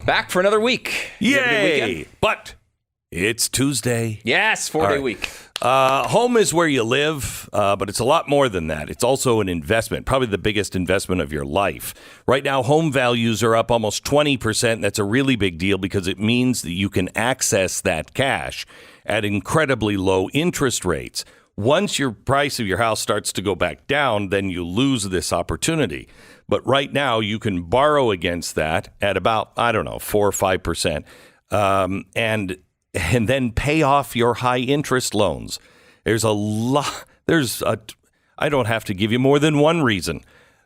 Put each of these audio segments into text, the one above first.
Back for another week. Yay! But it's Tuesday. Yes, 4-day week. Home is where you live, but it's a lot more than that. It's also an investment, probably the biggest investment of your life. Right now, home values are up almost 20%. That's a really big deal because it means that you can access that cash at incredibly low interest rates. Once your price of your house starts to go back down, then you lose this opportunity. But right now, you can borrow against that at about, 4 or 5%, and then pay off your high interest loans. I don't have to give you more than one reason.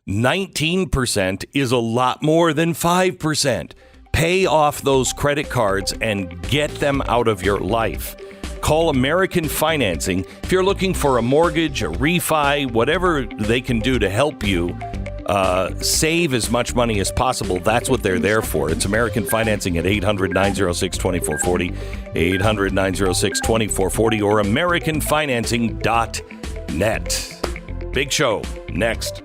19% is a lot more than 5%. Pay off those credit cards and get them out of your life. Call American Financing if you're looking for a mortgage, a refi, whatever they can do to help you save as much money as possible. That's what they're there for. It's American Financing at 800-906-2440, 800-906-2440, or AmericanFinancing.net. Big show next.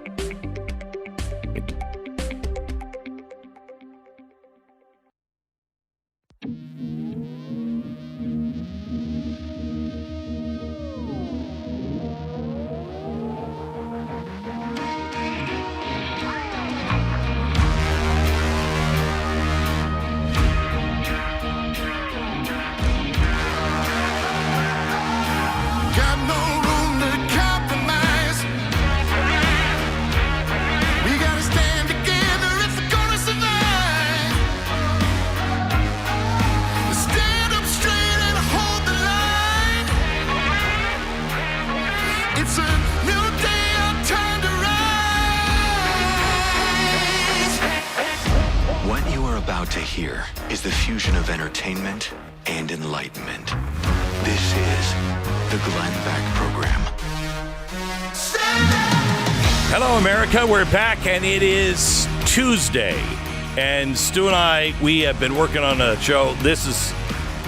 Here is the fusion of entertainment and enlightenment. This is the Glenn Beck Program. Hello, America. We're back, and it is Tuesday. And Stu and I, we have been working on a show.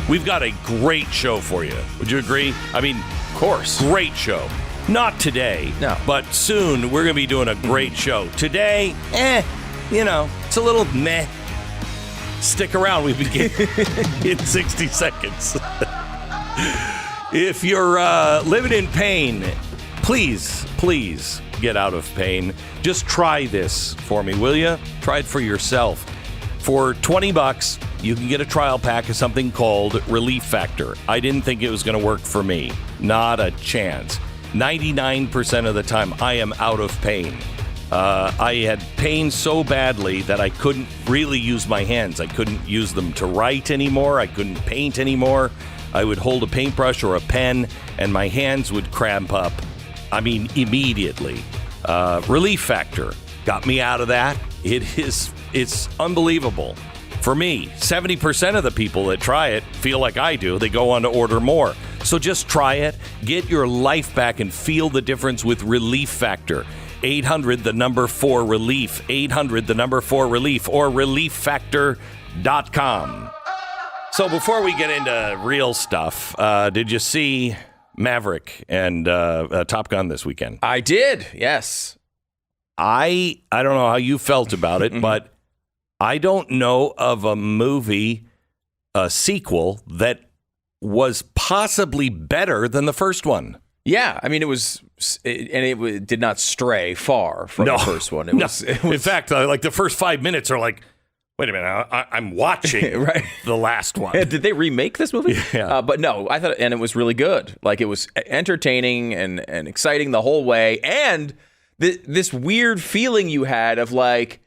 We've got a great show for you. Would you agree? I mean, of course. Great show. Not today. No. But soon, we're going to be doing a great show. Today, it's a little meh. Stick around. We begin in 60 seconds. If you're living in pain, please get out of pain. Just try this for me, will you? Try it for yourself. For $20, you can get a trial pack of something called Relief Factor. I didn't think it was going to work for me. Not a chance. 99% of the time, I am out of pain. I had pain so badly that I couldn't really use my hands. I couldn't use them to write anymore. I couldn't paint anymore. I would hold a paintbrush or a pen, and my hands would cramp up. I mean, immediately. Relief Factor got me out of that. It's unbelievable. For me, 70% of the people that try it feel like I do. They go on to order more. So just try it. Get your life back and feel the difference with Relief Factor. 800-4-RELIEF, 800-4-RELIEF, or ReliefFactor.com. So before we get into real stuff, did you see Maverick and Top Gun this weekend? I did, yes. I don't know how you felt about it, but I don't know of a movie, a sequel, that was possibly better than the first one. Yeah, I mean, it did not stray far from the first one. It was, in fact, like the first 5 minutes are like, wait a minute, I'm watching right. The last one. Did they remake this movie? Yeah. But no, I thought, and it was really good. Like, it was entertaining and exciting the whole way. And this weird feeling you had of like,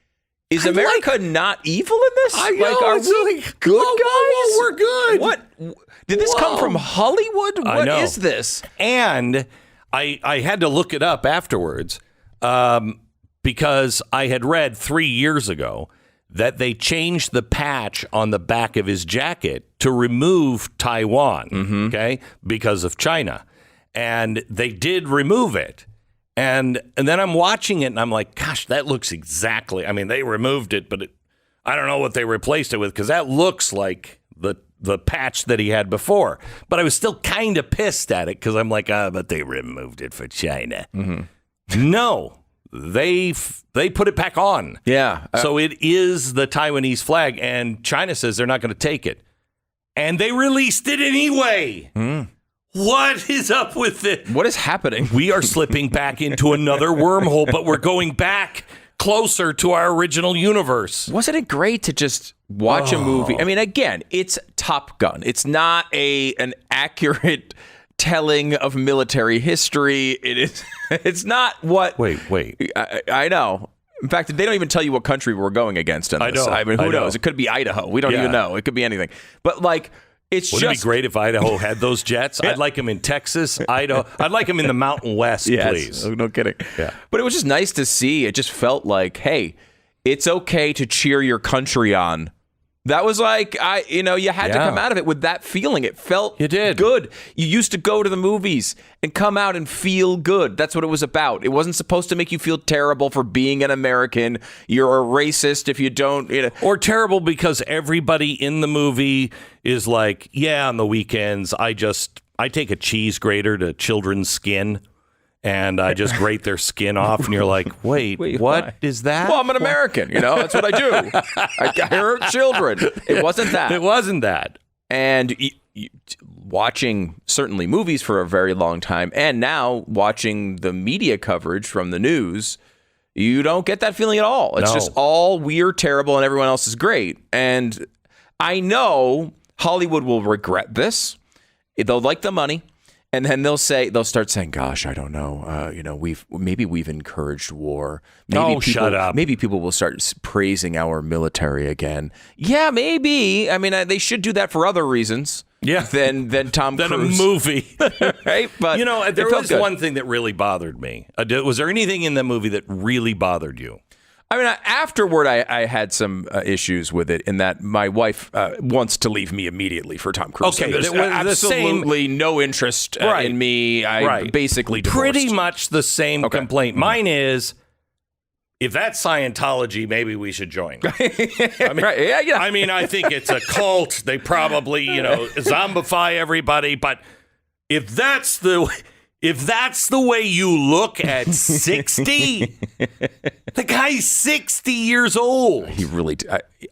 is America not evil in this? I know, are we good guys? We're good. What? Did this come from Hollywood? What is this? And I had to look it up afterwards because I had read 3 years ago that they changed the patch on the back of his jacket to remove Taiwan, okay, because of China. And they did remove it. And then I'm watching it, and I'm like, gosh, that looks exactly, I mean, they removed it, but I don't know what they replaced it with, because that looks like the patch that he had before. But I was still kind of pissed at it, because I'm like, but they removed it for China. No, they put it back on. Yeah. So it is the Taiwanese flag, and China says they're not going to take it. And they released it anyway. What is up with it? What is happening? We are slipping back into another wormhole, but we're going back closer to our original universe. Wasn't it great to just watch a movie? I mean, again, it's Top Gun. It's not an accurate telling of military history. It is. It's not what. Wait. I know. In fact, they don't even tell you what country we're going against in this. I mean, who knows? It could be Idaho. We don't even know. It could be anything. But like, Wouldn't it be great if Idaho had those jets? I'd like them in Texas, Idaho. I'd like them in the Mountain West, please. No kidding. Yeah. But it was just nice to see. It just felt like, hey, it's okay to cheer your country on. That was like, you had to come out of it with that feeling. It felt good. You used to go to the movies and come out and feel good. That's what it was about. It wasn't supposed to make you feel terrible for being an American. You're a racist if you don't. Or terrible because everybody in the movie is like, yeah, on the weekends, I take a cheese grater to children's skin. And I just grate their skin off, and you're like, wait, what is that? Well, I'm an American, that's what I do. I hurt children. It wasn't that. It wasn't that. And watching certainly movies for a very long time, and now watching the media coverage from the news, you don't get that feeling at all. It's just all we're terrible and everyone else is great. And I know Hollywood will regret this. They'll like the money. And then they'll start saying, "Gosh, I don't know. We've encouraged war. Shut up. Maybe people will start praising our military again. Yeah, maybe. I mean, they should do that for other reasons. Yeah, than Tom Cruise. Than a movie, right? But there was one thing that really bothered me. Was there anything in the movie that really bothered you? I mean, afterward, I had some issues with it in that my wife wants to leave me immediately for Tom Cruise. Okay, there's absolutely no interest in me. I basically divorced. Pretty much the same complaint. Mine is, if that's Scientology, maybe we should join. I mean, I mean, I think it's a cult. They probably, zombify everybody. But if that's the way you look at 60, the guy's 60 years old. He really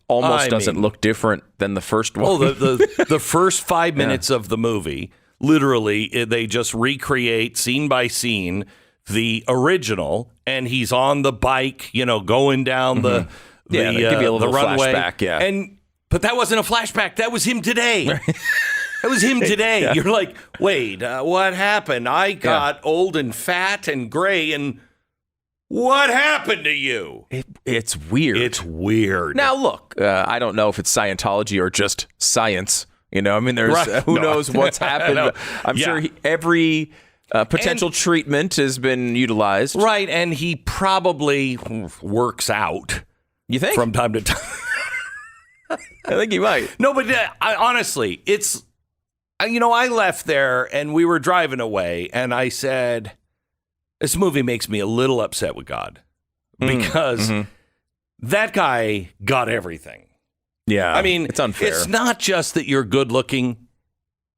almost doesn't look different than the first one. Oh, the first 5 minutes of the movie, literally, they just recreate scene by scene the original, and he's on the bike, going down the they give you a little runway. Flashback, But that wasn't a flashback. That was him today. That was him today. Yeah. You're like, wait, what happened? I got old and fat and gray, and what happened to you? It's weird. It's weird. Now, look, I don't know if it's Scientology or just science. I mean, there's who knows what's happened. I'm sure every potential treatment has been utilized. Right, and he probably works out. You think? From time to time. I think he might. No, but honestly, it's... I left there and we were driving away and I said, this movie makes me a little upset with God because that guy got everything. Yeah. I mean, it's unfair. It's not just that you're good looking.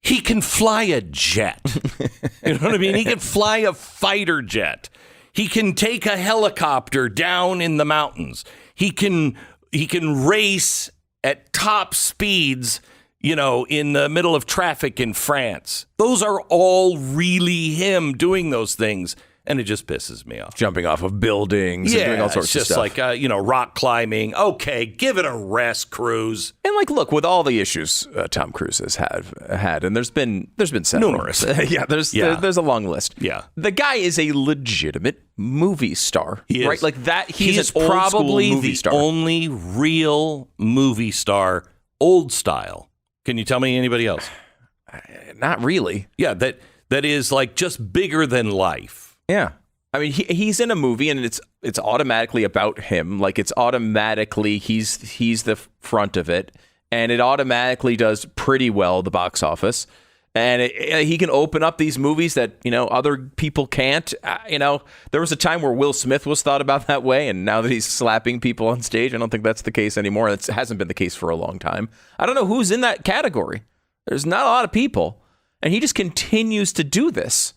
He can fly a jet. You know what I mean? He can fly a fighter jet. He can take a helicopter down in the mountains. He can race at top speeds, in the middle of traffic in France. Those are all really him doing those things. And it just pisses me off. Jumping off of buildings and doing all sorts of stuff. It's just like, rock climbing. Okay, give it a rest, Cruise. And look, with all the issues Tom Cruise has had, and there's been several. Numerous. There's a long list. Yeah. The guy is a legitimate movie star. He is. Right? Like that, he is an probably movie the star. only real movie star, old style. Can you tell me anybody else? Not really. Yeah, that is like just bigger than life. Yeah. I mean, he's in a movie and it's automatically about him. Like it's automatically he's the front of it, and it automatically does pretty well at the box office. And he can open up these movies that, other people can't. There was a time where Will Smith was thought about that way, and now that he's slapping people on stage, I don't think that's the case anymore. It hasn't been the case for a long time. I don't know who's in that category. There's not a lot of people, and he just continues to do this.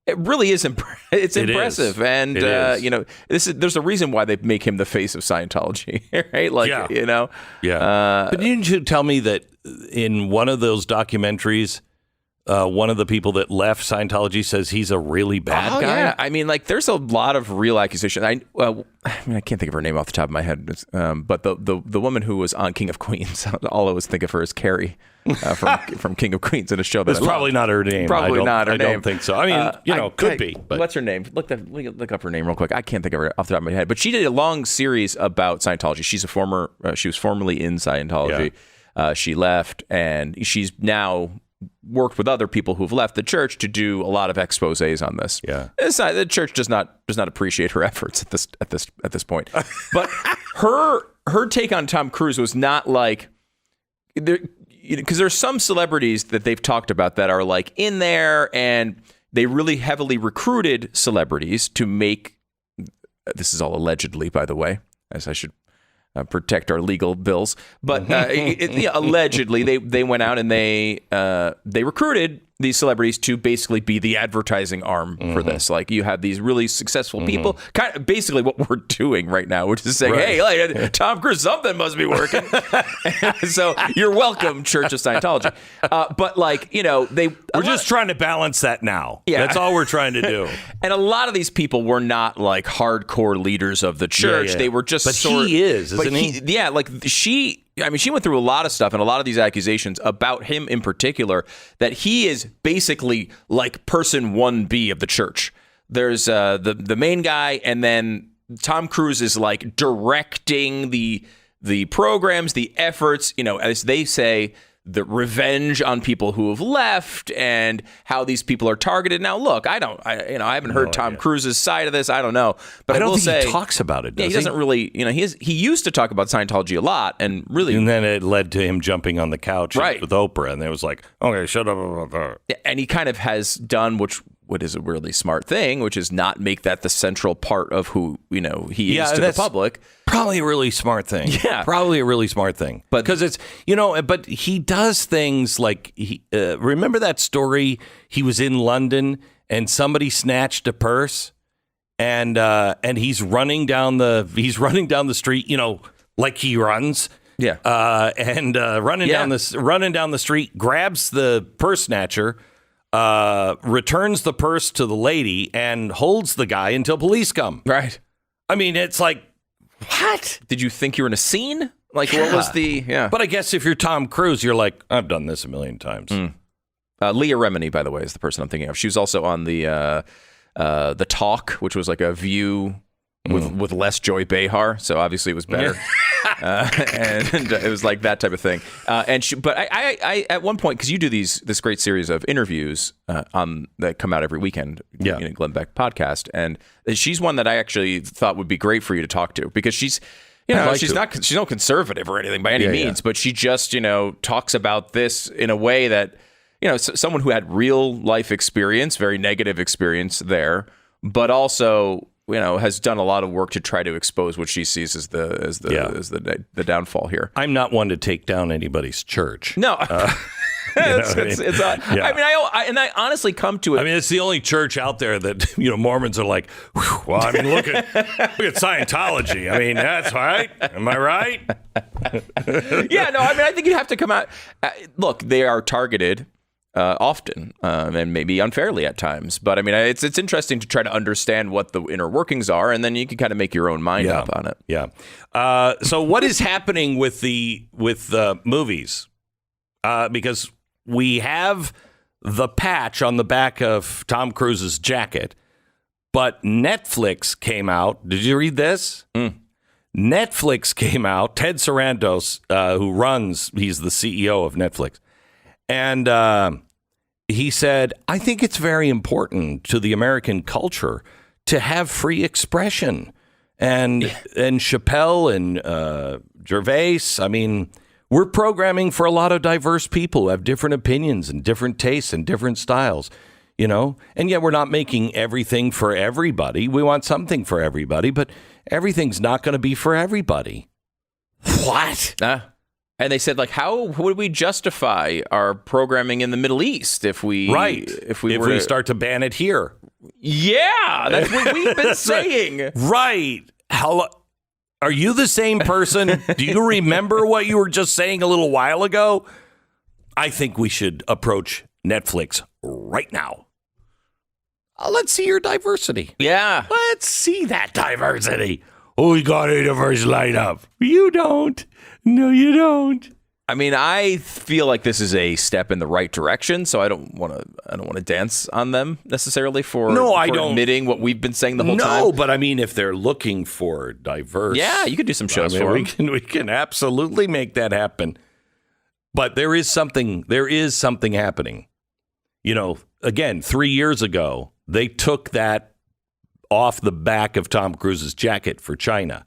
It really is. It's impressive, and It is. you know, there's a reason why they make him the face of Scientology, right? Like, you know, But didn't you tell me that in one of those documentaries, one of the people that left Scientology says he's a really bad guy? Yeah. I mean, like, there's a lot of real accusations. I can't think of her name off the top of my head, but the woman who was on King of Queens, all I always think of her is Carrie from King of Queens in a show that It's probably not her name. Probably not her name. I don't think so. I mean, could be. But. What's her name? Look up her name real quick. I can't think of her off the top of my head. But she did a long series about Scientology. She was formerly in Scientology. Yeah. She left, and she's now worked with other people who've left the church to do a lot of exposés on this. Yeah, the church does not appreciate her efforts at this point. But her take on Tom Cruise was not like there, because there's some celebrities that they've talked about that are like in there, and they really heavily recruited celebrities to make. This is all allegedly, by the way, as I should protect our legal bills. But allegedly, they went out and they recruited these celebrities to basically be the advertising arm for this. Like, you have these really successful people, kind of basically what we're doing right now. We're just saying, hey, like, Tom Cruise, something must be working. So you're welcome, Church of Scientology. But like, you know, we're just trying to balance that now. Yeah. That's all we're trying to do. And a lot of these people were not like hardcore leaders of the church. Yeah. They were just he is, isn't he? Yeah, like she went through a lot of stuff and a lot of these accusations about him in particular, that he is basically like person 1B of the church. There's the main guy, and then Tom Cruise is like directing the programs, the efforts, you know, as they say, the revenge on people who have left and how these people are targeted. Now, look, I haven't heard Tom Cruise's side of this. I don't know, but I don't will think say he talks about it. He doesn't really. You know, he used to talk about Scientology a lot, and really, and then it led to him jumping on the couch with Oprah, and it was like, okay, shut up. And he kind of has done what is a really smart thing, which is not make that the central part of who he is to the public. Probably a really smart thing. Yeah. Probably a really smart thing. But because it's, but he does things like, remember that story? He was in London and somebody snatched a purse and he's running down the street, like he runs. Yeah. Running down the street, grabs the purse snatcher, returns the purse to the lady and holds the guy until police come. Right. I mean, it's like, what? Did you think you were in a scene? Like, what was the... Yeah. But I guess if you're Tom Cruise, you're like, I've done this a million times. Leah Remini, by the way, is the person I'm thinking of. She was also on the Talk, which was like a View with less Joy Behar. So obviously it was better. And it was like that type of thing. But I at one point, because you do this great series of interviews that come out every weekend, Glenn Beck podcast, and she's one that I actually thought would be great for you to talk to, because she's she's no conservative or anything by any means, but she just talks about this in a way that someone who had real life experience, very negative experience there, but also has done a lot of work to try to expose what she sees as the downfall here. I'm not one to take down anybody's church. No. I honestly come to it. I mean, it's the only church out there that Mormons are like, well, I mean, look at Scientology. I mean, that's right. Am I right? Yeah, no. I mean, I think you have to come out. Look, they are targeted often, and maybe unfairly at times. But I mean, it's interesting to try to understand what the inner workings are, and then you can kind of make your own mind up on it. Yeah. So what is happening with the movies? Because we have the patch on the back of Tom Cruise's jacket, but Netflix came out. Did you read this? Netflix came out. Ted Sarandos, he's the CEO of Netflix, and he said, I think it's very important to the American culture to have free expression. And Chappelle and Gervais, I mean, we're programming for a lot of diverse people who have different opinions and different tastes and different styles, and yet we're not making everything for everybody. We want something for everybody, but everything's not going to be for everybody. What? And they said, like, how would we justify our programming in the Middle East if we start to ban it here? Yeah, that's what we've been saying. Right. How are you the same person? Do you remember what you were just saying a little while ago? I think we should approach Netflix right now. Let's see your diversity. Yeah. Let's see that diversity. Who's got a diverse lineup? You don't. No, you don't. I mean, I feel like this is a step in the right direction, so I don't want to dance on them necessarily for admitting what we've been saying the whole time. No, but I mean, if they're looking for diverse, yeah, you could do some shows for them. We can absolutely make that happen. But there is something happening. You know, again, 3 years ago, they took that off the back of Tom Cruise's jacket for China.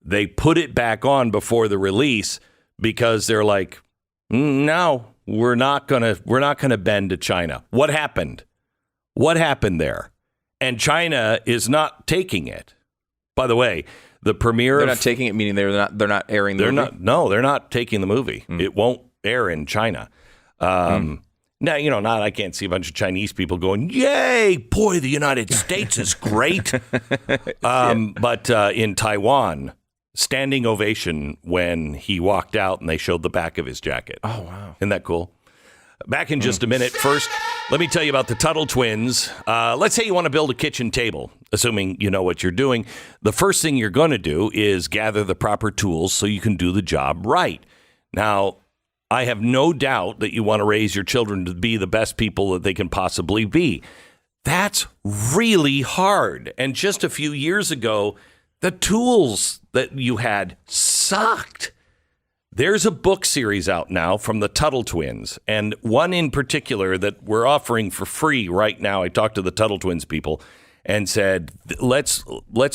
They put it back on before the release because they're like, no, we're not gonna bend to China. What happened? What happened there? And China is not taking it. By the way, the premiere they're not taking it, meaning they're not airing the movie? They're not taking the movie. It won't air in China. Now, you know, I can't see a bunch of Chinese people going, yay, boy, the United States is great. But in Taiwan, standing ovation when he walked out and they showed the back of his jacket. Oh, wow. Isn't that cool? Back in just a minute. First, let me tell you about the Tuttle twins. Let's say you want to build a kitchen table, assuming you know what you're doing. The first thing you're going to do is gather the proper tools so you can do the job right. Now, I have no doubt that you want to raise your children to be the best people that they can possibly be. That's really hard. And just a few years ago, the tools that you had sucked. There's a book series out now from the Tuttle twins, and one in particular that we're offering for free right now. I talked to the Tuttle twins people and said, let's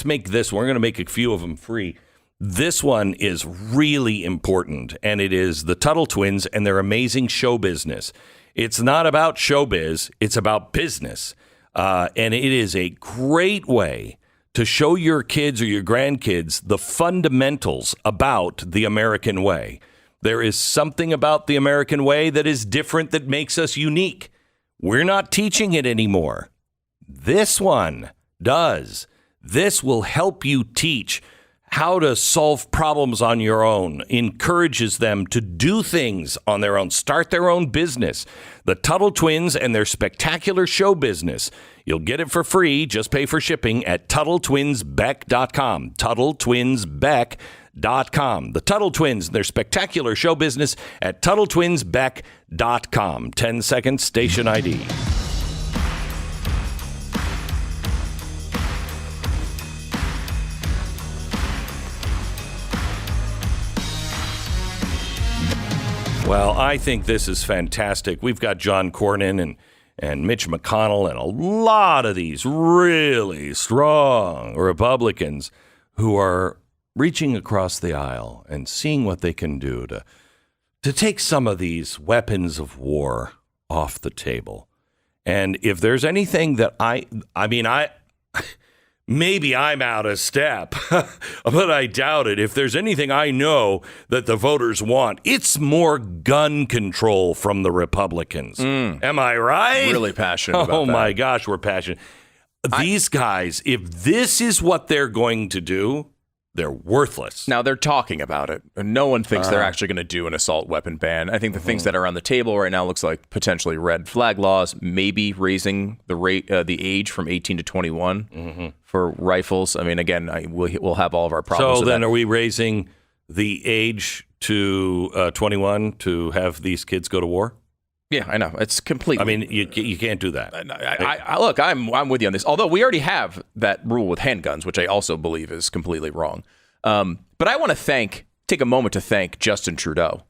make this. We're going to make a few of them free. This one is really important, and it is the Tuttle twins and their amazing show business. It's not about showbiz. It's about business. And it is a great way to show your kids or your grandkids the fundamentals about the American way. There is something about the American way that is different that makes us unique. We're not teaching it anymore. This one does. This will help you teach how to solve problems on your own, encourages them to do things on their own, start their own business. The Tuttle twins and their spectacular show business. You'll get it for free. Just pay for shipping at TuttleTwinsBeck.com. TuttleTwinsBeck.com. The Tuttle twins and their spectacular show business at TuttleTwinsBeck.com. 10 seconds, station ID. Well, I think this is fantastic. We've got John Cornyn and Mitch McConnell and a lot of these really strong Republicans who are reaching across the aisle and seeing what they can do to take some of these weapons of war off the table. And if there's anything that I maybe I'm out of step, but I doubt it. If there's anything I know that the voters want, it's more gun control from the Republicans. Am I right? Really passionate about that. Oh, my gosh, we're passionate. These guys, if this is what they're going to do, they're worthless. Now, they're talking about it. No one thinks they're actually going to do an assault weapon ban. I think the things that are on the table right now looks like potentially red flag laws, maybe raising the age from 18 to 21 for rifles. I mean, again, we'll have all of our problems. So then are we raising the age to 21 to have these kids go to war? Yeah, I know. It's completely. I mean, you can't do that. Look, I'm with you on this. Although we already have that rule with handguns, which I also believe is completely wrong. But I want to take a moment to thank Justin Trudeau,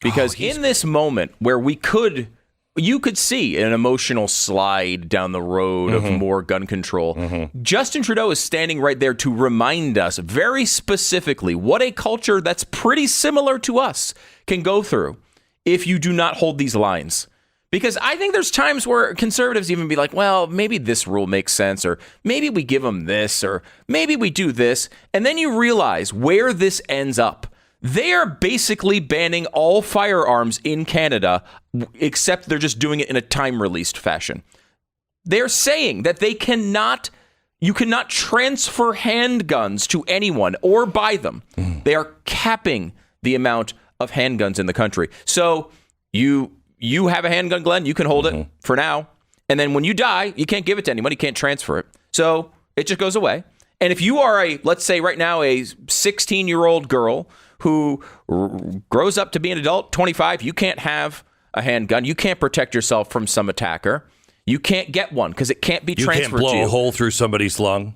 because in this moment where you could see an emotional slide down the road of more gun control. Justin Trudeau is standing right there to remind us very specifically what a culture that's pretty similar to us can go through if you do not hold these lines. Because I think there's times where conservatives even be like, well, maybe this rule makes sense, or maybe we give them this, or maybe we do this. And then you realize where this ends up. They are basically banning all firearms in Canada, except they're just doing it in a time-released fashion. They're saying that you cannot transfer handguns to anyone or buy them. They are capping the amount of handguns in the country. So you have a handgun, Glenn, you can hold it for now. And then when you die, you can't give it to anyone. You can't transfer it. So it just goes away. And if you are let's say right now, a 16-year-old girl who grows up to be an adult, 25, you can't have a handgun. You can't protect yourself from some attacker. You can't get one because it can't be transferred to you. You can't blow a hole through somebody's lung?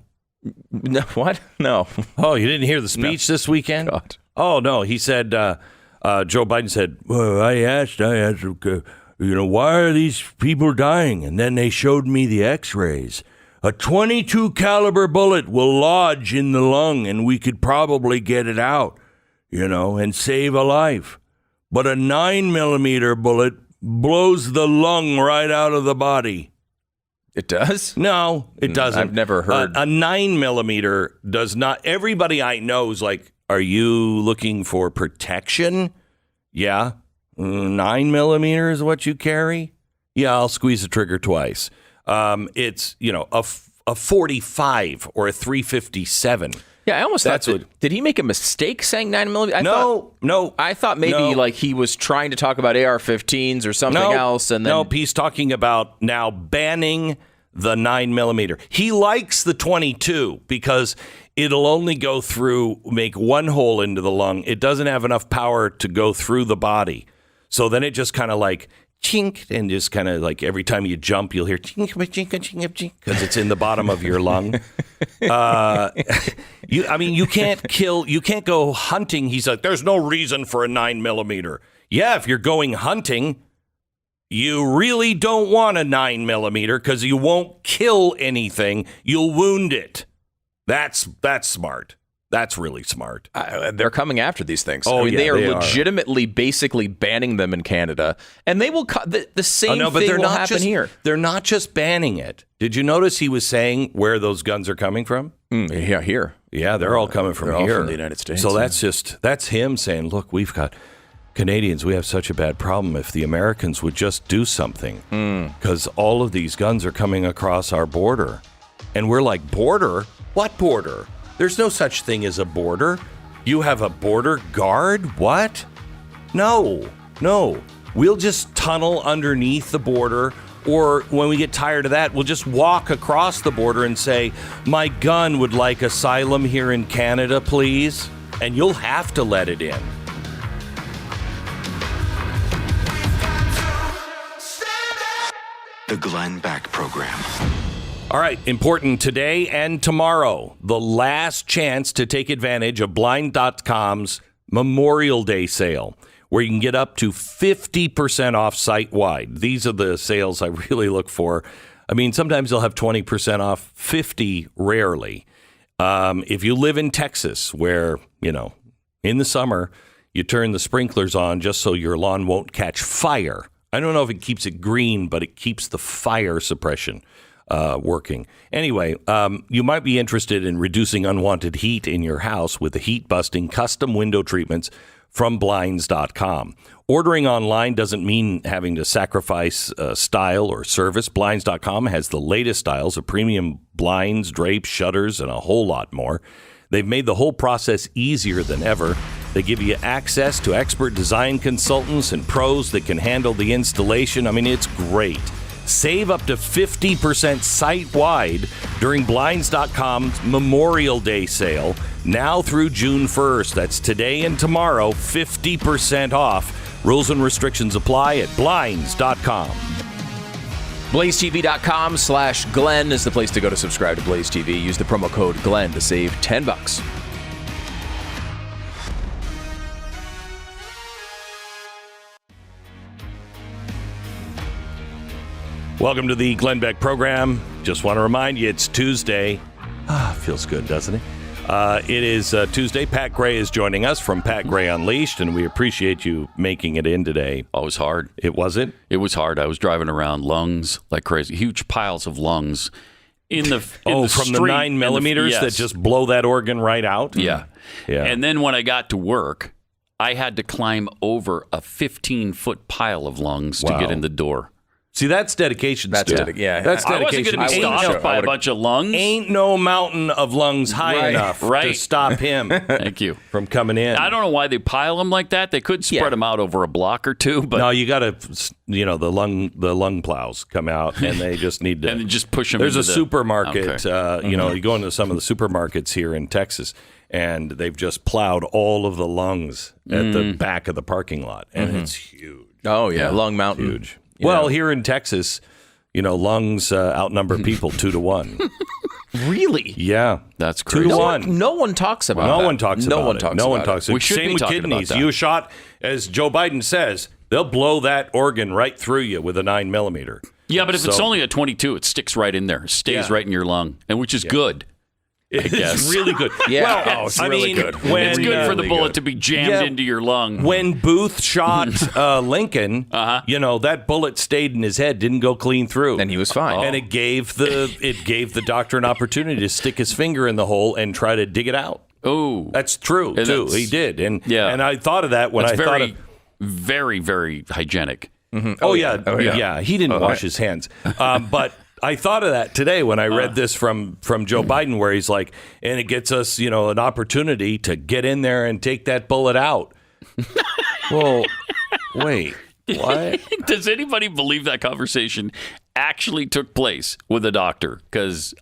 No, what? No. Oh, you didn't hear the speech this weekend? God. Oh, no. He said, Joe Biden said, well, I asked, why are these people dying? And then they showed me the x-rays. A .22 caliber bullet will lodge in the lung and we could probably get it out, and save a life. But a 9mm bullet blows the lung right out of the body. It does? No, it doesn't. I've never heard. A 9mm does not. Everybody I know is like, are you looking for protection? Yeah. 9mm is what you carry? Yeah, I'll squeeze the trigger twice. It's, a 45 or a 357. Yeah, I almost thought did he make a mistake saying 9mm? No. I thought maybe he was trying to talk about AR-15s or something else. And then he's talking about now banning the 9mm. He likes the 22 because it'll only make one hole into the lung. It doesn't have enough power to go through the body. So then it just kind of chink, and just kind of every time you jump, you'll hear chink, chink, chink, chink, because it's in the bottom of your lung. You can't go hunting. He's like, there's no reason for a 9mm. Yeah, if you're going hunting, you really don't want a 9mm because you won't kill anything. You'll wound it. That's smart. That's really smart. They're coming after these things. Oh, they are legitimately basically banning them in Canada. And they will the same thing will happen here. They're not just banning it. Did you notice he was saying where those guns are coming from? Yeah, here. Yeah, they're all coming from here. All from the United States. So that's him saying, look, we've got Canadians, we have such a bad problem. If the Americans would just do something, because all of these guns are coming across our border. And we're like, border? What border? There's no such thing as a border. You have a border guard? What? No. We'll just tunnel underneath the border, or when we get tired of that, we'll just walk across the border and say, my gun would like asylum here in Canada, please. And you'll have to let it in. The Glenn Beck Program. All right, important today and tomorrow, the last chance to take advantage of Blind.com's Memorial Day sale, where you can get up to 50% off site-wide. These are the sales I really look for. I mean, sometimes they'll have 20% off, 50 rarely. If you live in Texas, where, in the summer, you turn the sprinklers on just so your lawn won't catch fire. I don't know if it keeps it green, but it keeps the fire suppression working. Anyway, you might be interested in reducing unwanted heat in your house with the heat-busting custom window treatments from Blinds.com. Ordering online doesn't mean having to sacrifice style or service. Blinds.com has the latest styles of premium blinds, drapes, shutters, and a whole lot more. They've made the whole process easier than ever. They give you access to expert design consultants and pros that can handle the installation. I mean, it's great. Save up to 50% site-wide during Blinds.com's Memorial Day sale, now through June 1st. That's today and tomorrow, 50% off. Rules and restrictions apply at Blinds.com. BlazeTV.com/Glenn is the place to go to subscribe to Blaze TV. Use the promo code Glenn to save $10. Welcome to the Glenn Beck program. Just want to remind you, it's Tuesday. Feels good, doesn't it? It is Tuesday. Pat Gray is joining us from Pat Gray Unleashed, and we appreciate you making it in today. Oh, it was hard. It wasn't? It was hard. I was driving around lungs like crazy. Huge piles of lungs in the from street, the 9mm yes. that just blow that organ right out? Yeah. Yeah. And then when I got to work, I had to climb over a 15-foot pile of lungs to get in the door. See, that's dedication. That's Stu. yeah. That's I wasn't dedication. going to be stopped by a bunch of lungs. Ain't no mountain of lungs high enough to stop him. Thank you. From coming in. I don't know why they pile them like that. They could spread them out over a block or two, but no, you got to, the lung plows come out, and they just need to and then just push them. There's into a supermarket. Okay. You go into some of the supermarkets here in Texas, and they've just plowed all of the lungs at the back of the parking lot, and it's huge. Oh yeah, Lung Mountain. Huge. Well, here in Texas, lungs outnumber people 2-1. Really? Yeah, that's crazy. 2-1. No one talks about No that. one talks no about one it. talks No one about talks. it. We should Same be with talking kidneys. about that. You shot, as Joe Biden says, they'll blow that organ right through you with a 9mm. Yeah, but if it's only a 22, it sticks right in there, stays right in your lung, and which is good. I guess. It's really good. Yeah. Well, It's really good. It's good for the really bullet good. to be jammed into your lung. When Booth shot Lincoln, that bullet stayed in his head, didn't go clean through, And he was fine. And it gave the doctor an opportunity to stick his finger in the hole and try to dig it out. Oh, That's true And too. that's- He did, and Yeah. and I thought of that when that's I thought very, of. very, very hygienic. Oh yeah. He didn't wash his hands, but. I thought of that today when I read this from Joe Biden, where he's like, and it gets us, an opportunity to get in there and take that bullet out. Well, wait, what? Does anybody believe that conversation actually took place with a doctor? Because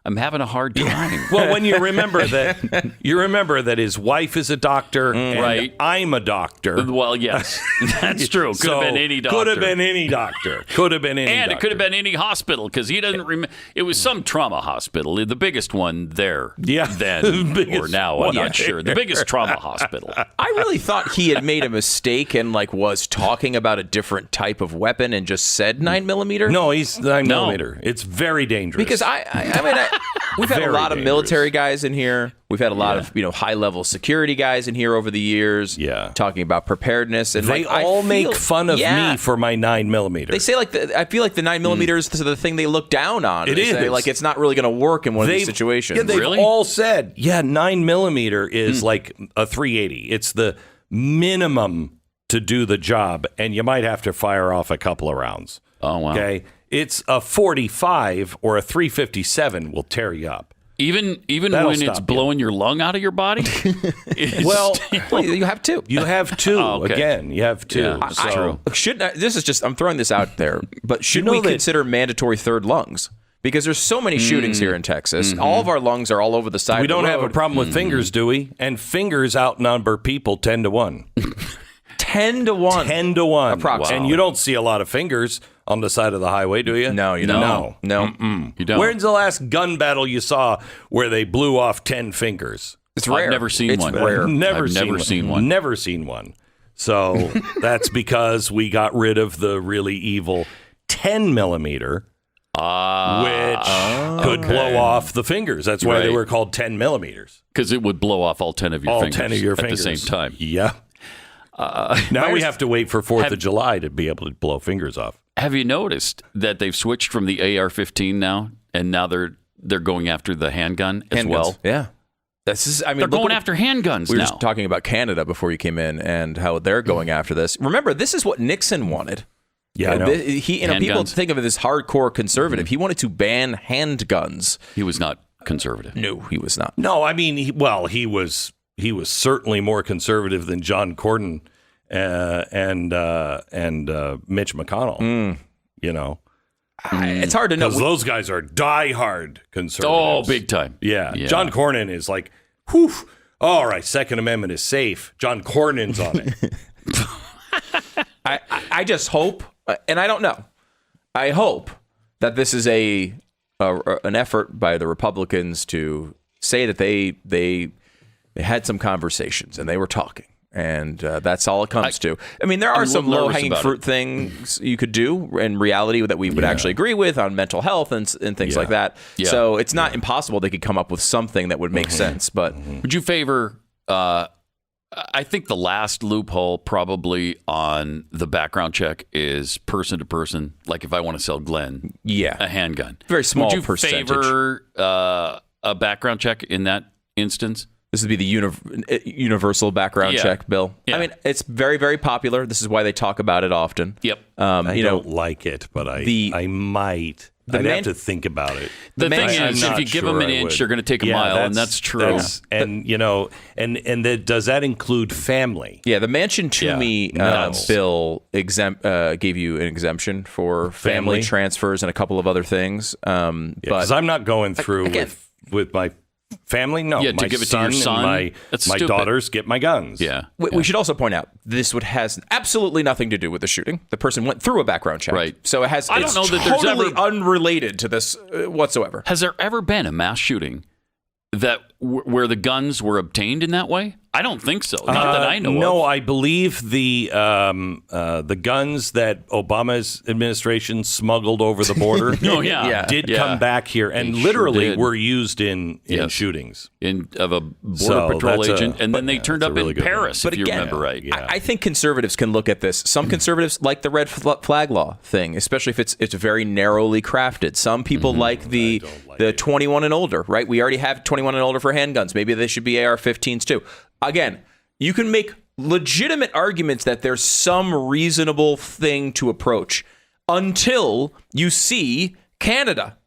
I'm having a hard time. Well, when you remember that his wife is a doctor, and Right. I'm a doctor. Well, yes, that's true. Could have been any doctor. Could have been any doctor. Could have been any And doctor. it could have been any hospital because he doesn't remember. It was some trauma hospital, the biggest one there. Yeah. Then The or biggest now, one. I'm not sure. The biggest trauma hospital. I really thought he had made a mistake and was talking about a different type of weapon and just said 9mm. No, he's 9mm. It's very dangerous. Because we've had a Very lot of dangerous. military guys in here. We've had a lot of high level security guys in here over the years. Yeah. Talking about preparedness, and they I all feel- make fun of Yeah. me for my 9mm. They say I feel like the 9mm is the thing they look down on. It They say, is. it's not really going to work in one of these situations. Yeah, they've Really? all said, 9mm is like a 380. It's the minimum to do the job, and you might have to fire off a couple of rounds. Oh, wow. Okay, it's a 45 or a 357 will tear you up. Even That'll when it's stop you. blowing your lung out of your body? Well, You have two. you have two. Oh, okay. Again, you have two. Yeah, that's true. I'm throwing this out there, but should You know we that- consider mandatory third lungs? Because there's so many shootings here in Texas. All of our lungs are all over the side We of the don't have a road. problem with fingers, do we? And fingers outnumber people 10-1. 10-1. 10-1. Approximately. And you don't see a lot of fingers on the side of the highway, do you? No, you don't. No. You don't. When's the last gun battle you saw where they blew off 10 fingers? It's rare. I've never seen it's one. Rare. Never I've seen one. Never seen one. So that's because we got rid of the really evil 10mm, which could blow off the fingers. That's why they Right. were called 10mm. Because it would blow off all 10 of your All fingers 10 of your at fingers. the same time. Yeah. Now we have to wait for 4th of July to be able to blow fingers off. Have you noticed that they've switched from the AR-15 now, and now they're going after the handgun as Handguns. well? Yeah. They're They're going after handguns We were now. just talking about Canada before you came in and how they're going after this. Remember, this is what Nixon wanted. Yeah, I know. People Handguns. think of it as hardcore conservative. He wanted to ban handguns. He was not conservative. No, he was not. No, I mean, he was certainly more conservative than John Cornyn and Mitch McConnell. You know, It's hard to know. because those guys are diehard conservatives. Oh, big time. Yeah. John Cornyn is like, whew, all right, Second Amendment is safe. John Cornyn's on it. I just hope, and I don't know. I hope that this is an effort by the Republicans to say that they had some conversations and they were talking. And that's all it comes to. I mean, there are I'm a some little nervous low-hanging about fruit things you could do in reality that we would actually agree with on mental health and things like that. Yeah. So it's not impossible they could come up with something that would make sense. But Would you favor? I think the last loophole probably on the background check is person to person. Like if I want to sell Glenn yeah, a handgun, very small would you percentage. favor a background check in that instance? This would be the universal background check bill. Yeah. I mean, it's very, very popular. This is why they talk about it often. Yep. I don't like it, but I might. I'd have to think about it. The thing I'm is, if not you give sure them an I inch, would. they're going to take a mile, and that's true. Does that include family? Yeah, the Manchin Toomey bill gave you an exemption for family transfers and a couple of other things. Because I'm not going through with my family. No, Yeah, to my give it to your son? and That's my stupid. daughters get my guns. Yeah. We should also point out this has absolutely nothing to do with the shooting. The person went through a background check, Right. So it has. I don't it's know that there's totally ever- unrelated to this whatsoever. Has there ever been a mass shooting that where the guns were obtained in that way? I don't think so. Not that I know No, of. I believe the guns that Obama's administration smuggled over the border Oh, yeah. did Yeah. come back here and They sure literally did. were used in Yes. shootings. Of a border So patrol that's agent, and then they turned that's a up really in good one. Paris, But if you again, remember right. Yeah. I think conservatives can look at this. Some conservatives like the red flag law thing, especially if it's very narrowly crafted. Some people like the 21 and older, right? We already have 21 and older for handguns. Maybe they should be AR-15s too. Again, you can make legitimate arguments that there's some reasonable thing to approach until you see Canada.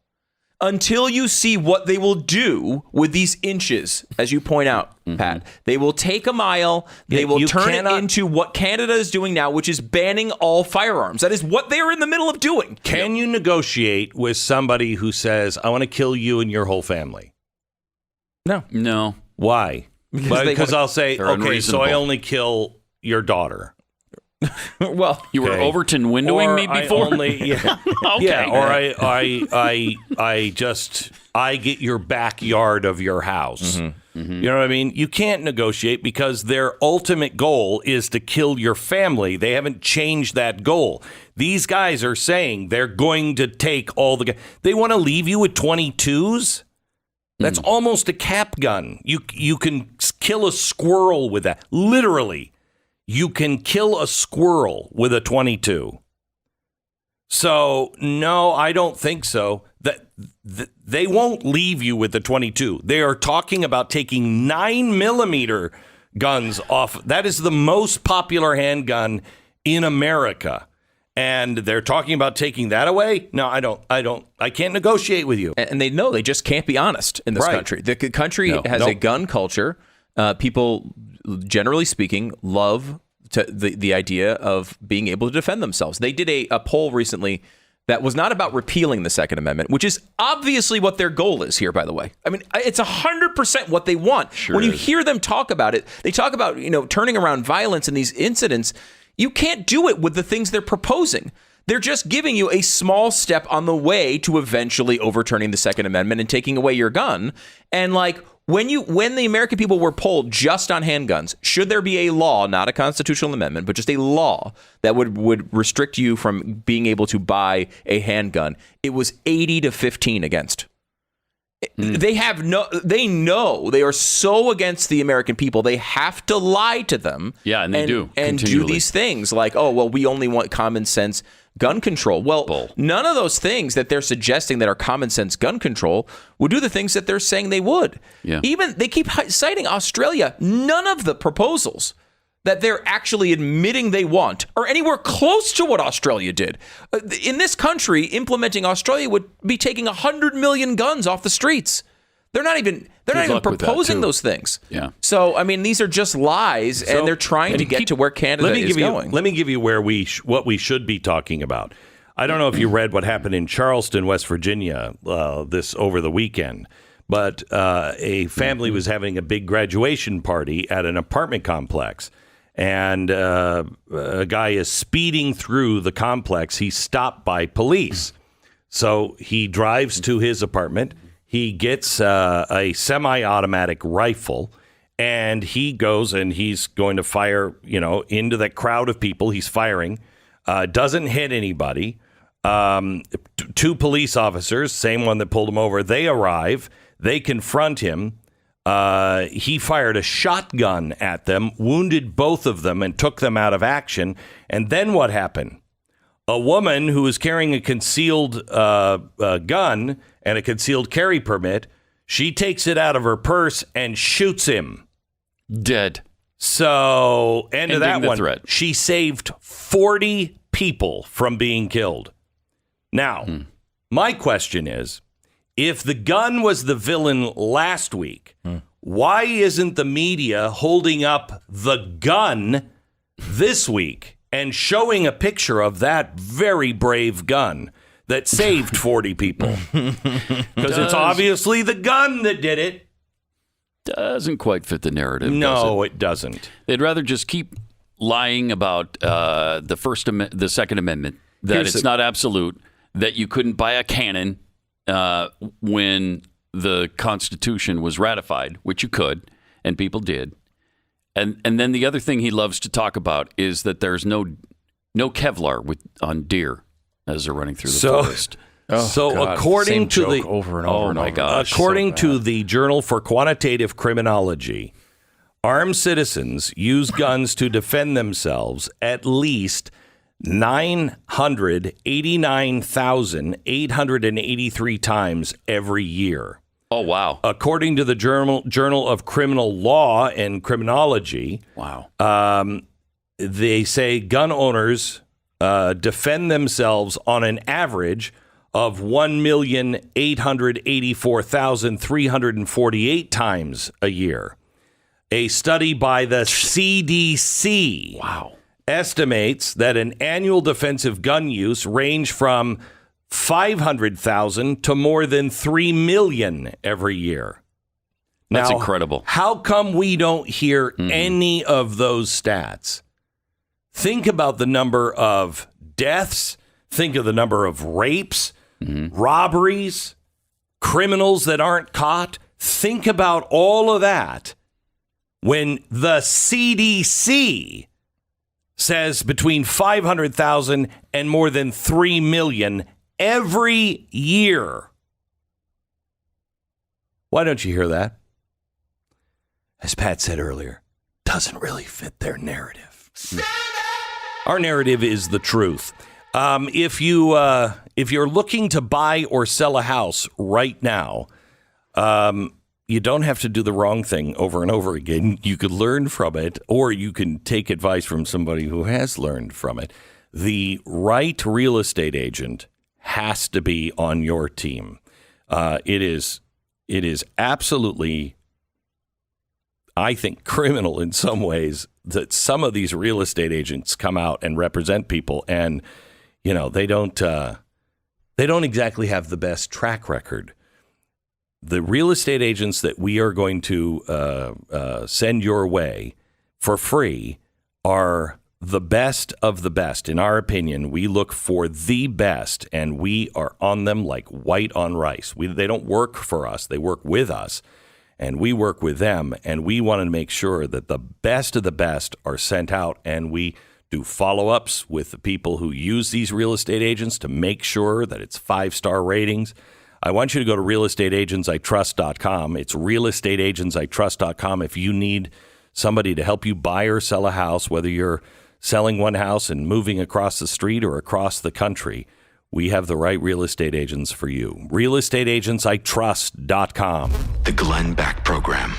Until you see what they will do with these inches, as you point out, Pat. They will take a mile. They will turn it into what Canada is doing now, which is banning all firearms. That is what they are in the middle of doing. Can you negotiate with somebody who says, I want to kill you and your whole family? No. Why? Because I'll say, They're okay, so unreasonable. I only kill your daughter. Well, You were Okay. Overton windowing me before? Okay. Or I get your backyard of your house. You know what I mean? You can't negotiate because their ultimate goal is to kill your family. They haven't changed that goal. These guys are saying they're going to take all the guns. They want to leave you with 22s? That's almost a cap gun. You can kill a squirrel with that. Literally. You can kill a squirrel with a 22. So, no, I don't think so. That they won't leave you with the 22. They are talking about taking 9mm guns off. That is the most popular handgun in America. And they're talking about taking that away? No, I can't negotiate with you. and they know they just can't be honest in this Right. country. The country has Nope. a gun culture. People, generally speaking, love the idea of being able to defend themselves. They did a poll recently that was not about repealing the Second Amendment, which is obviously what their goal is here, by the way. I mean, it's 100% what they want. When you hear them talk about it, they talk about, turning around violence in these incidents. You can't do it with the things they're proposing. They're just giving you a small step on the way to eventually overturning the Second Amendment and taking away your gun. And when the American people were polled just on handguns, should there be a law, not a constitutional amendment, but just a law that would restrict you from being able to buy a handgun, it was 80-15 against. They know they are so against the American people. They have to lie to them. Yeah, and they do and do continually. these things like, oh, well, we only want common sense gun control. Well, none of those things that they're suggesting that are common sense gun control would do the things that they're saying they would. Yeah. Even they keep citing Australia. None of the proposals that they're actually admitting they want are anywhere close to what Australia did. In this country, implementing Australia would be taking 100 million guns off the streets. They're not even luck with that, proposing too. those things. Yeah. So, I mean, these are just lies, and they're trying to get to where Canada is going. Let me give you what we should be talking about. I don't know if you read what happened in Charleston, West Virginia, this over the weekend, but a family was having a big graduation party at an apartment complex. And a guy is speeding through the complex. He's stopped by police. So he drives to his apartment. He gets a semi-automatic rifle, and he goes and he's going to fire, into that crowd of people. He's firing, doesn't hit anybody. Two police officers, same one that pulled him over, they arrive. They confront him. He fired a shotgun at them, wounded both of them, and took them out of action. And then what happened? A woman who was carrying a concealed gun and a concealed carry permit, She takes it out of her purse and shoots him. Dead. So, end of that Ending the one. threat. She saved 40 people from being killed. Now, my question is, if the gun was the villain last week, why isn't the media holding up the gun this week and showing a picture of that very brave gun that saved 40 people? Because it's obviously the gun that did it. Doesn't quite fit the narrative. No, does it doesn't. They'd rather just keep lying about the Second Amendment, that it's not absolute, that you couldn't buy a cannon when the Constitution was ratified, which you could, and people did. And then the other thing he loves to talk about is that there's no Kevlar on deer as they're running through the forest. According to the over and over and over. Gosh, according to the Journal for Quantitative Criminology, armed citizens use guns to defend themselves at least 989,883 times every year. Oh, wow. According to the Journal of Criminal Law and Criminology, Wow. they say gun owners defend themselves on an average of 1,884,348 times a year. A study by the CDC estimates that an annual defensive gun use range from 500,000 to more than 3 million every year. That's Now, incredible. How come we don't hear any of those stats? Think about the number of deaths. Think of the number of rapes, robberies, criminals that aren't caught. Think about all of that when the CDC says between 500,000 and more than 3 million every year. Why don't you hear that? As Pat said earlier, doesn't really fit their narrative. Our narrative is the truth. If you're looking to buy or sell a house right now, you don't have to do the wrong thing over and over again. You could learn from it, or you can take advice from somebody who has learned from it. The right real estate agent has to be on your team. It is absolutely, I think, criminal in some ways that some of these real estate agents come out and represent people, and they don't exactly have the best track record. The real estate agents that we are going to send your way for free are the best of the best. In our opinion, we look for the best, and we are on them like white on rice. They don't work for us. They work with us, and we work with them, and we want to make sure that the best of the best are sent out, and we do follow-ups with the people who use these real estate agents to make sure that it's 5-star ratings. I want you to go to realestateagentsitrust.com. It's realestateagentsitrust.com. If you need somebody to help you buy or sell a house, whether you're selling one house and moving across the street or across the country, we have the right real estate agents for you. realestateagentsitrust.com. The Glenn Beck Program.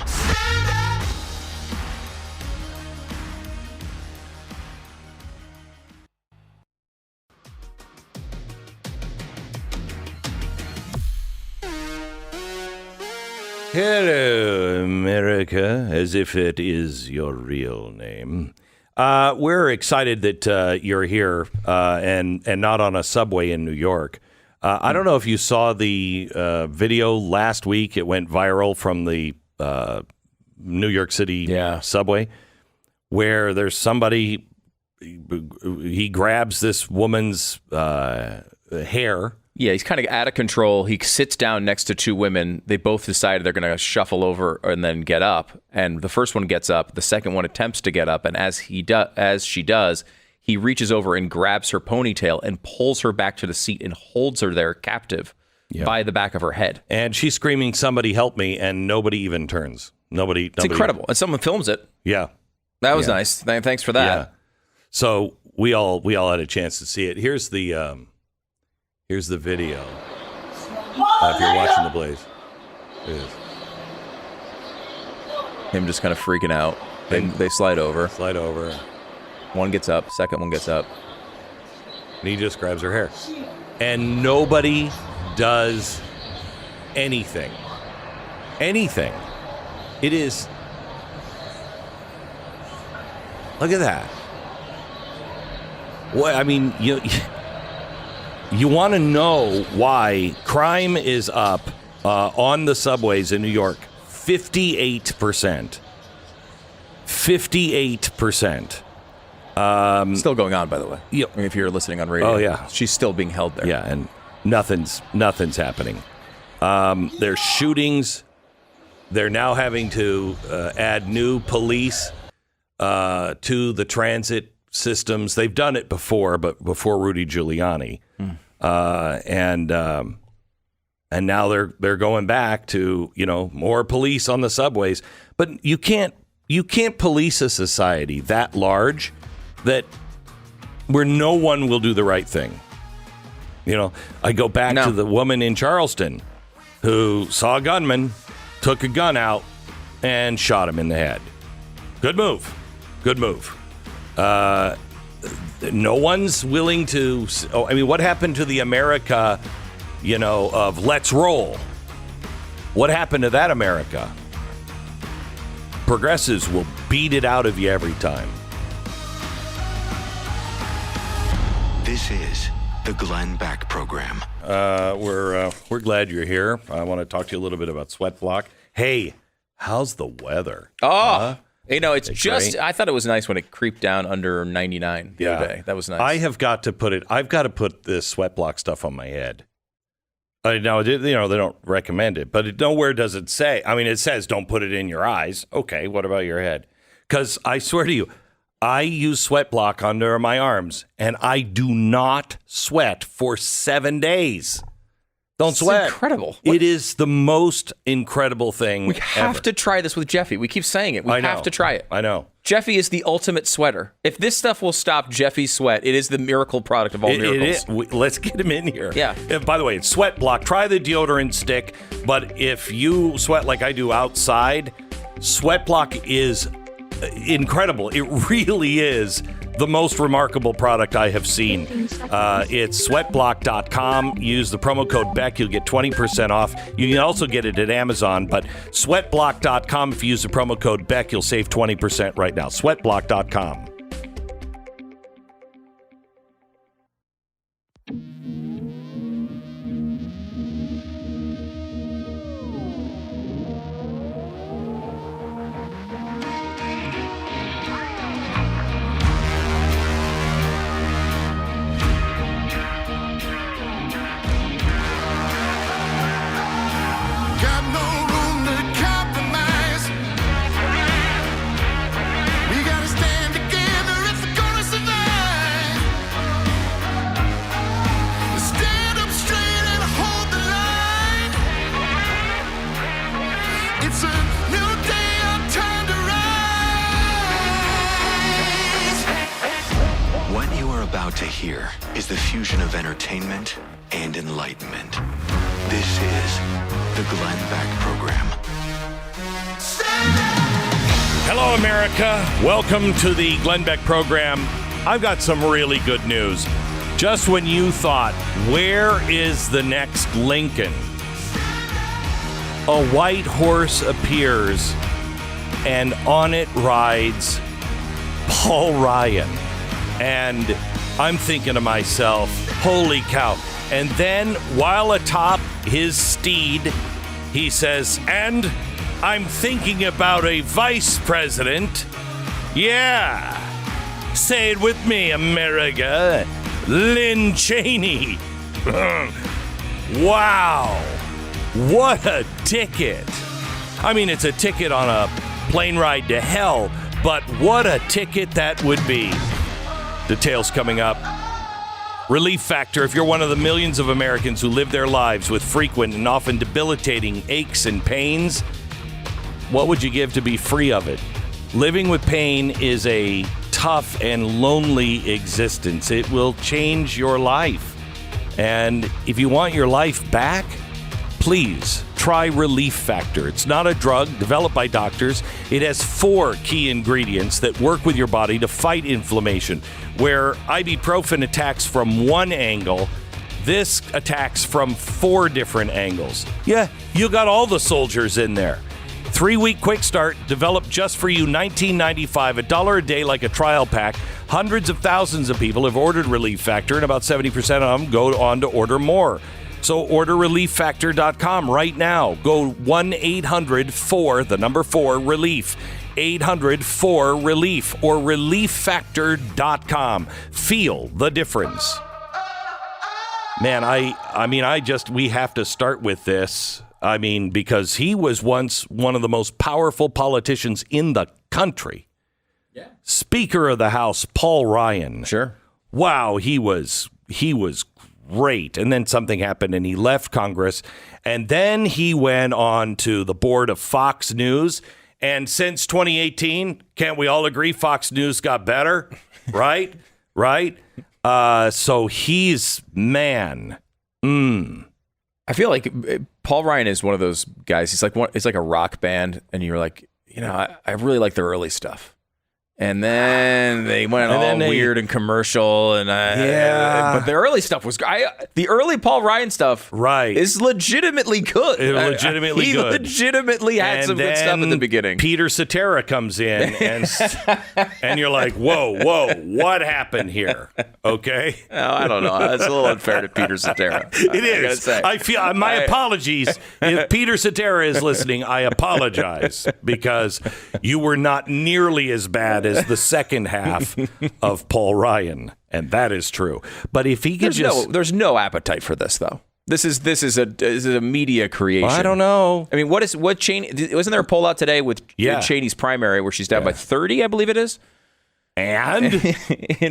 Hello, America, as if it is your real name. We're excited that you're here and not on a subway in New York. I don't know if you saw the video last week. It went viral from the New York City subway, where there's somebody, he grabs this woman's hair. Yeah, he's kind of out of control. He sits down next to two women. They both decide they're going to shuffle over and then get up. And the first one gets up. The second one attempts to get up. And as she does, he reaches over and grabs her ponytail and pulls her back to the seat and holds her there captive by the back of her head. And she's screaming, "Somebody help me!" And nobody even turns. Nobody. It's incredible. And someone films it. Yeah, that was nice. Thanks for that. Yeah. So we all had a chance to see it. Here's the video. If you're watching the Blaze, It is. Him just kind of freaking out. They slide over. Slide over. One gets up. Second one gets up. And he just grabs her hair. And nobody does anything. Anything. It is... Look at that. Well, I mean, you want to know why crime is up on the subways in New York. 58%. 58%. Still going on, by the way. Yep. I mean, if you're listening on radio. Oh, yeah. She's still being held there. Yeah, and nothing's happening. There's shootings. They're now having to add new police to the transit systems. They've done it before, but before Rudy Giuliani. And now they're going back to, more police on the subways. But you can't police a society that large that where no one will do the right thing. I go back to the woman in Charleston who saw a gunman, took a gun out, and shot him in the head. Good move. Good move. No one's willing to... what happened to the America, of let's roll? What happened to that America? Progressives will beat it out of you every time. This is the Glenn Beck Program. We're glad you're here. I want to talk to you a little bit about Sweat Block. Hey, how's the weather? It's just... great? I thought it was nice when it creeped down under 99 the other day. That was nice. I've got to put this Sweat Block stuff on my head. Now, they don't recommend it, but nowhere does it say. I mean, it says don't put it in your eyes. Okay, what about your head? Because I swear to you, I use Sweat Block under my arms, and I do not sweat for 7 days. Don't sweat. It's incredible. It is the most incredible thing We have ever. to try this with Jeffy. We keep saying it. We have to try it. I know. Jeffy is the ultimate sweater. If this stuff will stop Jeffy's sweat, it is the miracle product of all miracles. It is. Let's get him in here. Yeah. And by the way, it's Sweat Block. Try the deodorant stick, but if you sweat like I do outside, Sweat Block is incredible. It really is the most remarkable product I have seen. It's sweatblock.com. Use the promo code Beck. You'll get 20% off. You can also get it at Amazon, but sweatblock.com. If you use the promo code Beck, you'll save 20% right now. Sweatblock.com. Got no room to compromise. We gotta stand together if we're gonna survive. Stand up straight and hold the line. It's a new day, our time to rise. What you are about to hear is the fusion of entertainment and enlightenment. This is the Glenn Beck Program. Hello, America. Welcome to the Glenn Beck Program. I've got some really good news. Just when you thought, where is the next Lincoln? A white horse appears, and on it rides Paul Ryan. And I'm thinking to myself, holy cow. And then, while atop his steed, he says, and I'm thinking about a vice president. Yeah. Say it with me, America. Lynn Cheney. Wow. What a ticket. I mean, it's a ticket on a plane ride to hell, but what a ticket that would be. Details coming up. Relief Factor, if you're one of the millions of Americans who live their lives with frequent and often debilitating aches and pains, what would you give to be free of it? Living with pain is a tough and lonely existence. It will change your life. And if you want your life back, please try Relief Factor. It's not a drug developed by doctors. It has 4 key ingredients that work with your body to fight inflammation. Where ibuprofen attacks from one angle, this attacks from 4 different angles. Yeah, you got all the soldiers in there. 3-week quick start, developed just for you, $19.95, $1 a day like a trial pack. Hundreds of thousands of people have ordered Relief Factor, and about 70% of them go on to order more. So order ReliefFactor.com right now. Go 1-800-4, the number 4, relief. 800-4-RELIEF or ReliefFactor.com. Feel the difference. Man, we have to start with this. I mean, because he was once one of the most powerful politicians in the country. Yeah. Speaker of the House, Paul Ryan. Sure. Wow, he was great. And then something happened and he left Congress. And then he went on to the board of Fox News. And since 2018, can't we all agree Fox News got better? Right? Right? So he's, man. I feel like Paul Ryan is one of those guys. It's like a rock band. And you're like, I really like their early stuff. And then they went weird and commercial, and but the early stuff was the early Paul Ryan stuff, right, is legitimately good. He legitimately had some good stuff at the beginning. Peter Cetera comes in, and you're like, whoa, what happened here? Okay, I don't know. That's a little unfair to Peter Cetera. It is. I feel my apologies if Peter Cetera is listening. I apologize because you were not nearly as bad as the second half of Paul Ryan, and that is true. But if he could there's no appetite for this though. This is a media creation. Well, I don't know. I mean, what Cheney? Wasn't there a poll out today with Cheney's primary where she's down by 30? I believe it is. And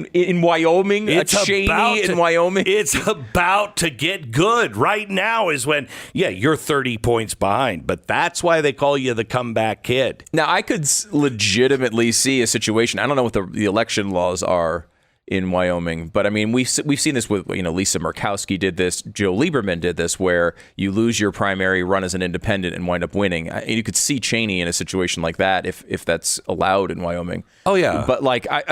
in Wyoming, in Wyoming, it's about to get good. Right now is when, you're 30 points behind, but that's why they call you the comeback kid. Now, I could legitimately see a situation. I don't know what the election laws are in Wyoming, but I mean, we've seen this with, Lisa Murkowski did this, Joe Lieberman did this, where you lose your primary, run as an independent, and wind up winning. You could see Cheney in a situation like that if that's allowed in Wyoming. Oh yeah, but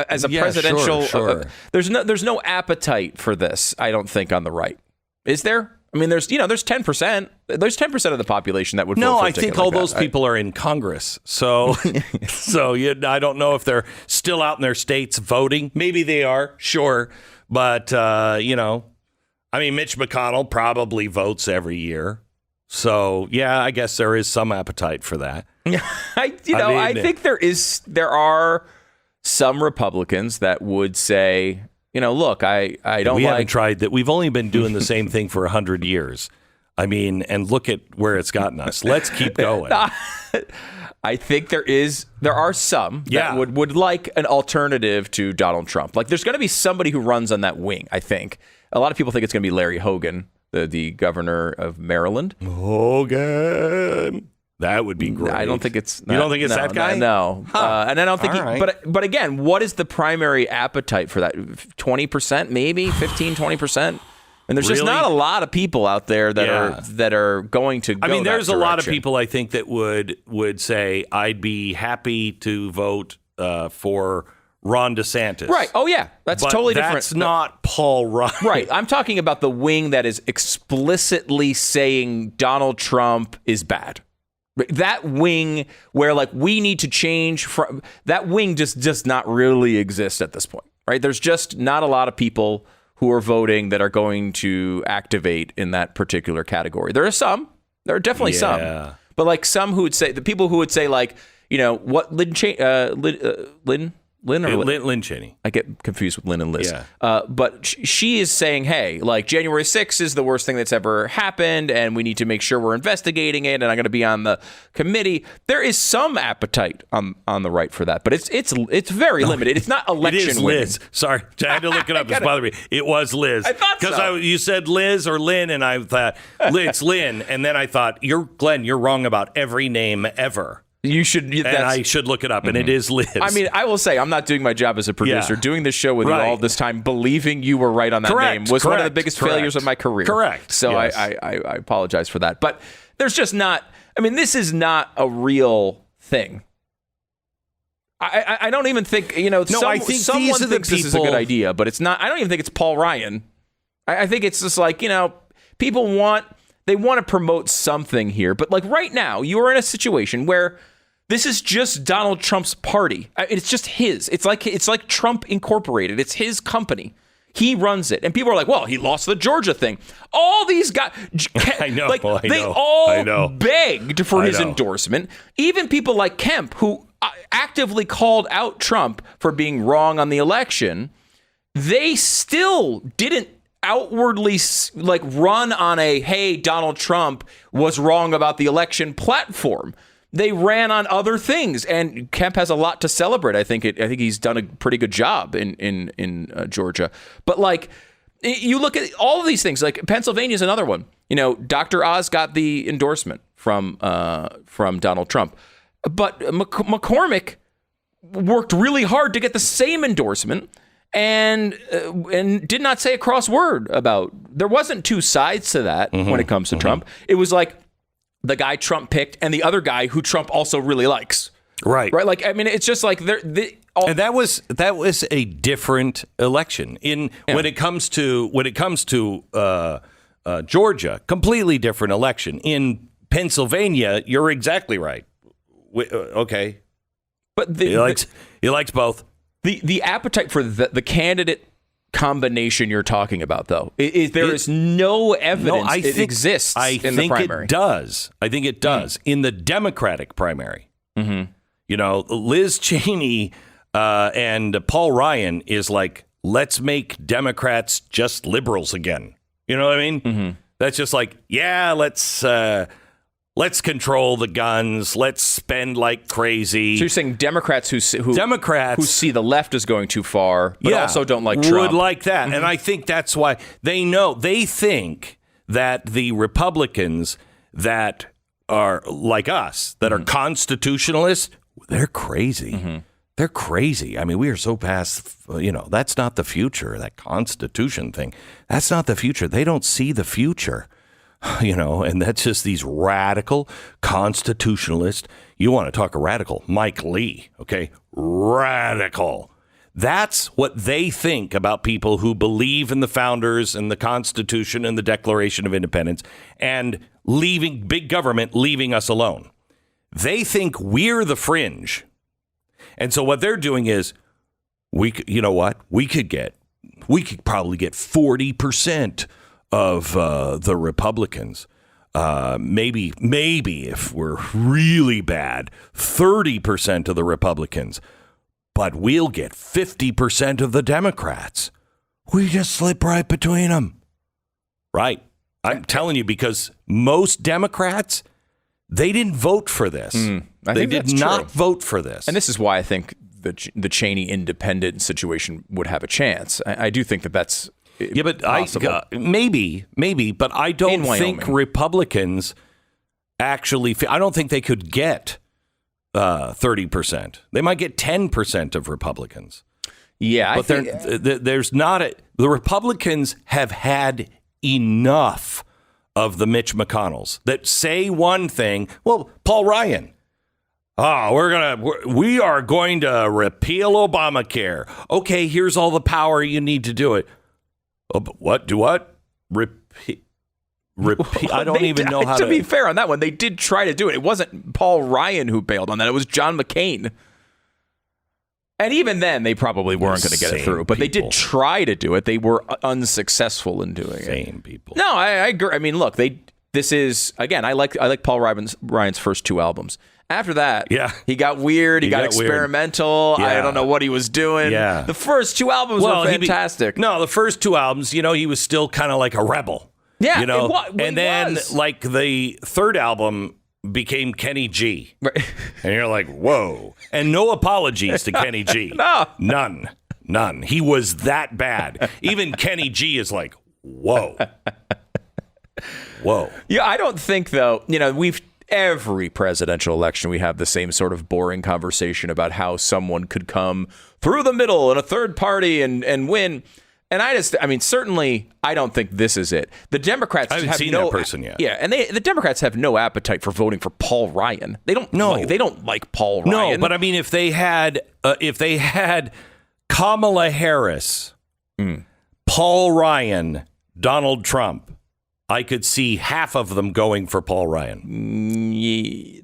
as a presidential, sure. There's no appetite for this. I don't think on the right. Is there? I mean, there's 10%. There's 10% of the population that would vote for a I think all those people are in Congress. So, I don't know if they're still out in their states voting. Maybe they are, sure. But, Mitch McConnell probably votes every year. So, I guess there is some appetite for that. I think there are some Republicans that would say, look, I don't. We haven't tried that. We've only been doing the same thing for 100 years. I mean, and look at where it's gotten us. Let's keep going. I think there are some that would like an alternative to Donald Trump. Like, there's going to be somebody who runs on that wing. I think a lot of people think it's going to be Larry Hogan, the governor of Maryland. Hogan. That would be great. I don't think it's. You don't think it's that guy? No. And I don't think. Right. But again, what is the primary appetite for that? 20%, maybe 15, 20%. And there's just not a lot of people out there that are going to. Go there's that a lot of people I think that would say I'd be happy to vote for Ron DeSantis. Right. Oh yeah, that's totally different. That's not Paul Ryan. Right. I'm talking about the wing that is explicitly saying Donald Trump is bad. That wing where we need to change from that wing just does not really exist at this point, right? There's just not a lot of people who are voting that are going to activate in that particular category. There are definitely some, but some who would say the people who would say what Lynn Cheney. I get confused with Lynn and Liz. Yeah. But she is saying, hey, January 6th is the worst thing that's ever happened, and we need to make sure we're investigating it, and I'm going to be on the committee. There is some appetite on the right for that, but it's very limited. It's not election. It is Liz. Sorry, I had to look it up. It's bothering me. It was Liz. I thought so. Because you said Liz or Lynn, and I thought it's Lynn, and then I thought, Glenn, you're wrong about every name ever. You should. And I should look it up, and it is Liz. I mean, I will say I'm not doing my job as a producer. Yeah. Doing this show with you all this time, believing you were right on that name was one of the biggest failures of my career. Correct. So Yes. I apologize for that. But there's just not. I mean, this is not a real thing. I don't even think, I think someone thinks this is a good idea, but it's not. I don't even think it's Paul Ryan. I think it's just like, people want to promote something here. But like right now, you are in a situation where this is just Donald Trump's party. It's just his. It's like Trump Incorporated. It's his company. He runs it. And people are like, well, he lost the Georgia thing. All these guys, they all begged for his endorsement. Even people like Kemp, who actively called out Trump for being wrong on the election, they still didn't outwardly run on a, hey, Donald Trump was wrong about the election platform. They ran on other things, and Kemp has a lot to celebrate. I think he's done a pretty good job in Georgia. But you look at all of these things. Like Pennsylvania is another one. Dr. Oz got the endorsement from Donald Trump, but McCormick worked really hard to get the same endorsement, and did not say a cross word about. There wasn't two sides to that when it comes to Trump. It was like the guy Trump picked and the other guy who Trump also really likes. Right. Like, I mean, it's just like and that was a different election when it comes to Georgia, completely different election. In Pennsylvania, you're exactly right. Okay. But he likes both. The appetite for the candidate combination you're talking about, though, there is no evidence it exists in the primary. I think it does. In the Democratic primary. Liz Cheney and Paul Ryan is like, let's make Democrats just liberals again. You know what I mean? That's just like, yeah, let's control the guns. Let's spend like crazy. So you're saying Democrats who see the left is going too far, but also don't like Trump. Would like that. And I think that's why they think that the Republicans that are like us, that are constitutionalists, they're crazy. They're crazy. I mean, we are so past, that's not the future, that Constitution thing. That's not the future. They don't see the future. And that's just these radical constitutionalists. You want to talk a radical, Mike Lee, okay? Radical. That's what they think about people who believe in the founders and the Constitution and the Declaration of Independence and leaving big government, leaving us alone. They think we're the fringe. And so what they're doing is, we could probably get 40% of the Republicans, maybe if we're really bad, 30% of the Republicans, but we'll get 50% of the Democrats. We just slip right between them. Right. I'm telling you, because most Democrats, they didn't vote for this. They did not vote for this. And this is why I think the Cheney independent situation would have a chance. I do think that's possible. Maybe, but I don't think Republicans actually. I don't think they could get 30%. They might get 10% of Republicans. Yeah, but there's not the Republicans have had enough of the Mitch McConnells that say one thing. Well, Paul Ryan. We are going to repeal Obamacare. Okay, here's all the power you need to do it. Oh, but what? Do what? Repeat. I don't even know how to. To be fair on that one, they did try to do it. It wasn't Paul Ryan who bailed on that. It was John McCain. And even then, they probably weren't going to get it through. But they did try to do it. They were unsuccessful in doing it. Same people. No, I agree. I mean, look, this is, again, I like Paul Ryan's first two albums. After that, he got weird. He got experimental. I don't know what he was doing. Yeah. The first two albums were fantastic. The first two albums, he was still kind of like a rebel. Yeah. And then like the third album became Kenny G. Right. And you're like, whoa. And no apologies to Kenny G. No. None. He was that bad. Even Kenny G is like, whoa. Yeah, I don't think, though, every presidential election, we have the same sort of boring conversation about how someone could come through the middle in a third party and win. And certainly, I don't think this is it. The Democrats I haven't have seen no that person yet. Yeah, and the Democrats have no appetite for voting for Paul Ryan. They don't. They don't like Paul Ryan. No, but I mean, if they had Kamala Harris, Paul Ryan, Donald Trump, I could see half of them going for Paul Ryan.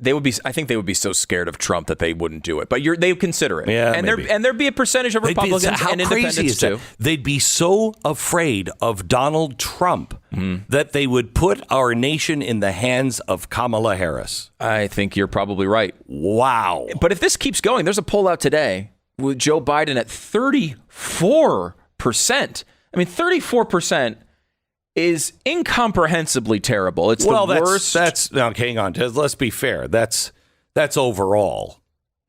They would be. I think they would be so scared of Trump that they wouldn't do it. But they consider it. Yeah, and maybe. there'd be a percentage of Republicans and independents too. They'd be so afraid of Donald Trump that they would put our nation in the hands of Kamala Harris. I think you're probably right. Wow. But if this keeps going, there's a poll out today with Joe Biden at 34%. I mean, 34%. Is incomprehensibly terrible. It's the worst. That's now. Hang on. Let's be fair. That's overall.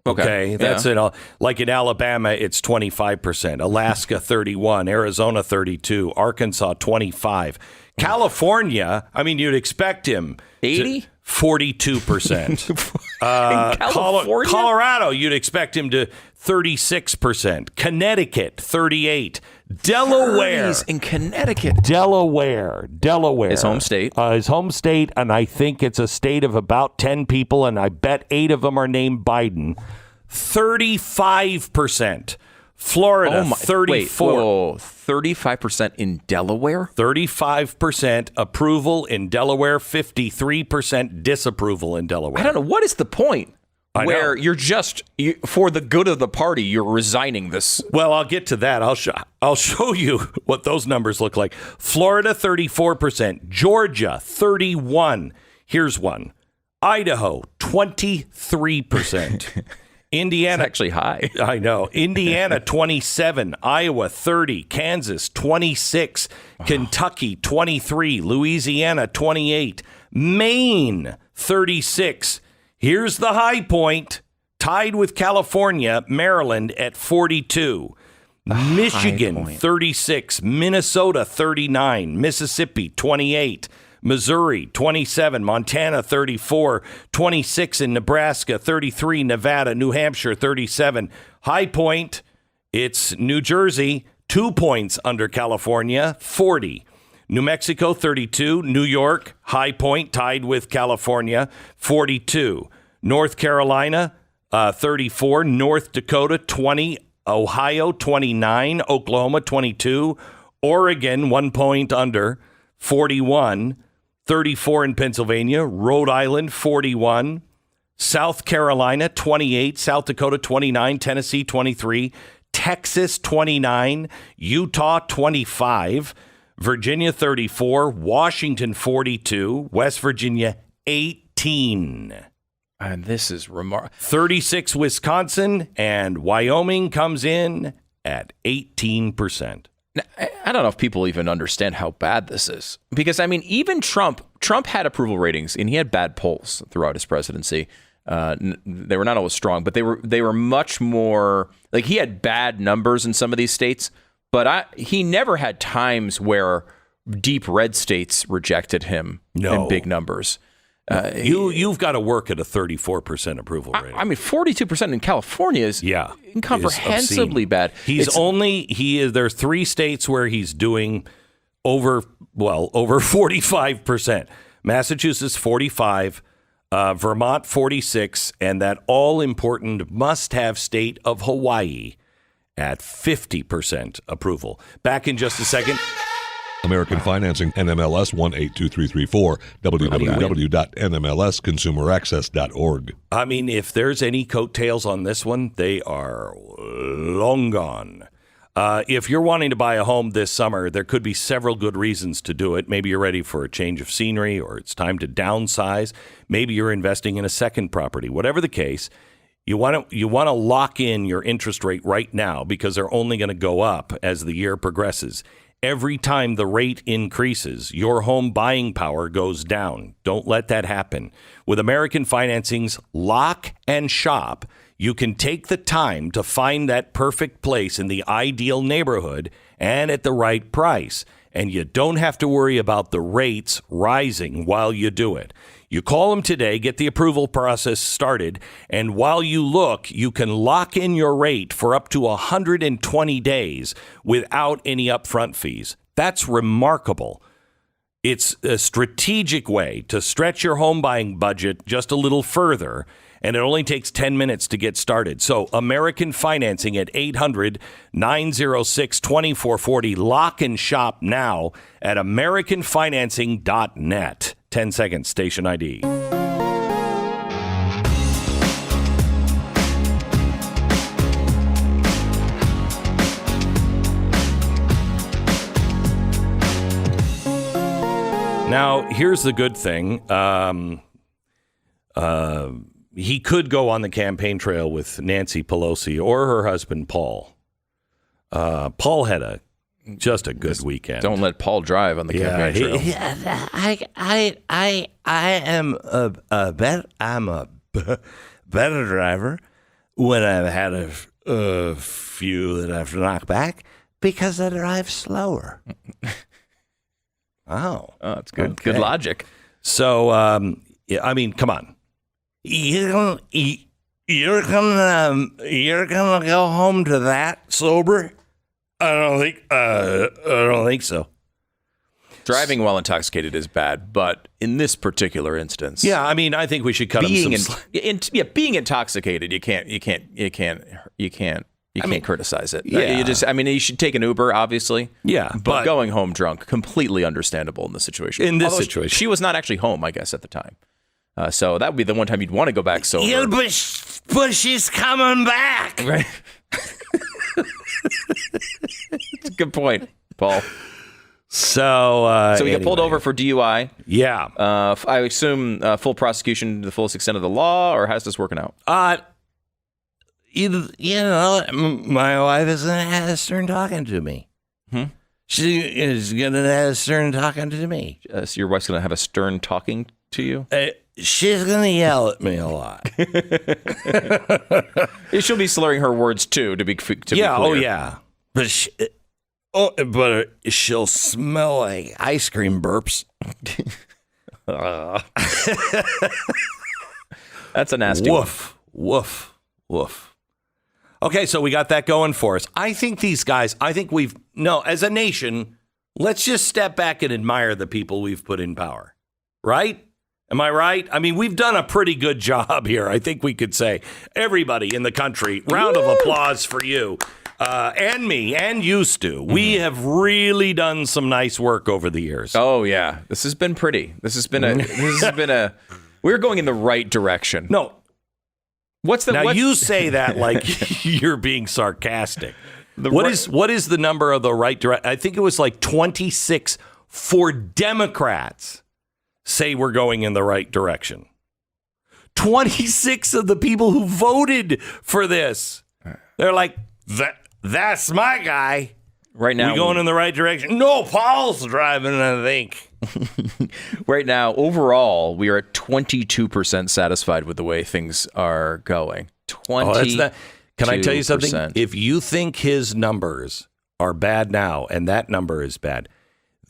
Okay. That's it. Like in Alabama, it's 25%. Alaska, 31. Arizona, 32. Arkansas, 25. California. I mean, you'd expect him 80. 42%. California? Colorado, you'd expect him to 36%. Connecticut, 38%. Delaware. In Connecticut. Delaware. His home state. His home state, and I think it's a state of about 10 people, and I bet 8 of them are named Biden. 35%. Florida, 34. 35% in Delaware? 35% approval in Delaware, 53% disapproval in Delaware. I don't know. What is the point? Where you're just, for the good of the party, you're resigning this. Well, I'll get to that. I'll show you what those numbers look like. Florida, 34%. Georgia, 31%. Here's one. Idaho, 23%. Indiana, That's actually high. I know. Indiana, 27. Iowa, 30. Kansas, 26. Kentucky, 23. Louisiana, 28. Maine, 36. Here's the high point, tied with California, Maryland at 42. Michigan, 36. Minnesota, 39. Mississippi, 28. Missouri, 27. Montana, 34. 26 in Nebraska, 33. Nevada, New Hampshire, 37. High point, it's New Jersey, 2 points under California, 40. New Mexico, 32. New York, high point, tied with California, 42. North Carolina, 34. North Dakota, 20. Ohio, 29. Oklahoma, 22. Oregon, 1 point under, 41. 34 in Pennsylvania. Rhode Island, 41. South Carolina, 28. South Dakota, 29. Tennessee, 23. Texas, 29. Utah, 25. Virginia, 34. Washington, 42. West Virginia, 18. And this is remarkable. 36 Wisconsin, and Wyoming comes in at 18%. Now, I don't know if people even understand how bad this is. Because, I mean, even Trump had approval ratings, and he had bad polls throughout his presidency. They were not always strong, but they were much more, like, he had bad numbers in some of these states, but he never had times where deep red states rejected him in big numbers. You've got to work at a 34% approval rating. I mean, 42% in California is incomprehensibly bad. There's 3 states where he's doing over 45%. Massachusetts, 45, Vermont, 46, and that all-important must-have state of Hawaii at 50% approval. Back in just a second. American Financing, NMLS 182334, www.nmlsconsumeraccess.org. I mean, if there's any coattails on this one, they are long gone. If you're wanting to buy a home this summer, there could be several good reasons to do it. Maybe you're ready for a change of scenery, or it's time to downsize. Maybe you're investing in a second property. Whatever the case, you want to lock in your interest rate right now, because they're only going to go up as the year progresses. Every time the rate increases, your home buying power goes down. Don't let that happen. With American Financing's Lock and Shop, you can take the time to find that perfect place in the ideal neighborhood and at the right price. and you don't have to worry about the rates rising while you do it. You call them today, get the approval process started, and while you look, you can lock in your rate for up to 120 days without any upfront fees. That's remarkable. It's a strategic way to stretch your home buying budget just a little further, and it only takes 10 minutes to get started. So American Financing at 800-906-2440. Lock and shop now at americanfinancing.net. 10 seconds, station ID. Now, here's the good thing. He could go on the campaign trail with Nancy Pelosi or her husband, Paul. Paul had just a good weekend. Don't let Paul drive on the campaign trail. I'm a better driver when I've had a few that I have to knock back because I drive slower. Oh, that's good. Okay. Good logic. So, I mean, come on. You're gonna go home to that sober? I don't think so. Driving while intoxicated is bad, but in this particular instance, yeah, I mean, I think we should cut him some being intoxicated, you can't criticize it. Yeah. You should take an Uber, obviously. Yeah, but going home drunk, completely understandable in this situation. Situation, she was not actually home, I guess, at the time. So that would be the one time you'd want to go back sober. Yeah, but she's coming back. Right. That's a good point, Paul. So we got pulled over for DUI. Yeah. I assume full prosecution to the fullest extent of the law, or how's this working out? You know, my wife is going to have a stern talking to me. She is going to have a stern talking to me. So your wife's going to have a stern talking to you? She's going to yell at me a lot. She'll be slurring her words, too, to be clear. Oh, yeah. But she'll smell like ice cream burps. That's a nasty woof, woof, woof. Okay, so we got that going for us. I think these guys, as a nation, let's just step back and admire the people we've put in power. Right? Am I right? I mean, we've done a pretty good job here. I think we could say, everybody in the country, round of applause for you. And me, and you, Stu. We have really done some nice work over the years. Oh, yeah. This has been pretty. We're going in the right direction. No. You say that like you're being sarcastic. What is the number of the right direction? I think it was like 26 for Democrats say we're going in the right direction. 26 of the people who voted for this. They're like, that's my guy. Right now, we going in the right direction. No, Paul's driving, I think. Right now, overall, we are at 22% satisfied with the way things are going. 20%. Can I tell you something? If you think his numbers are bad now, and that number is bad,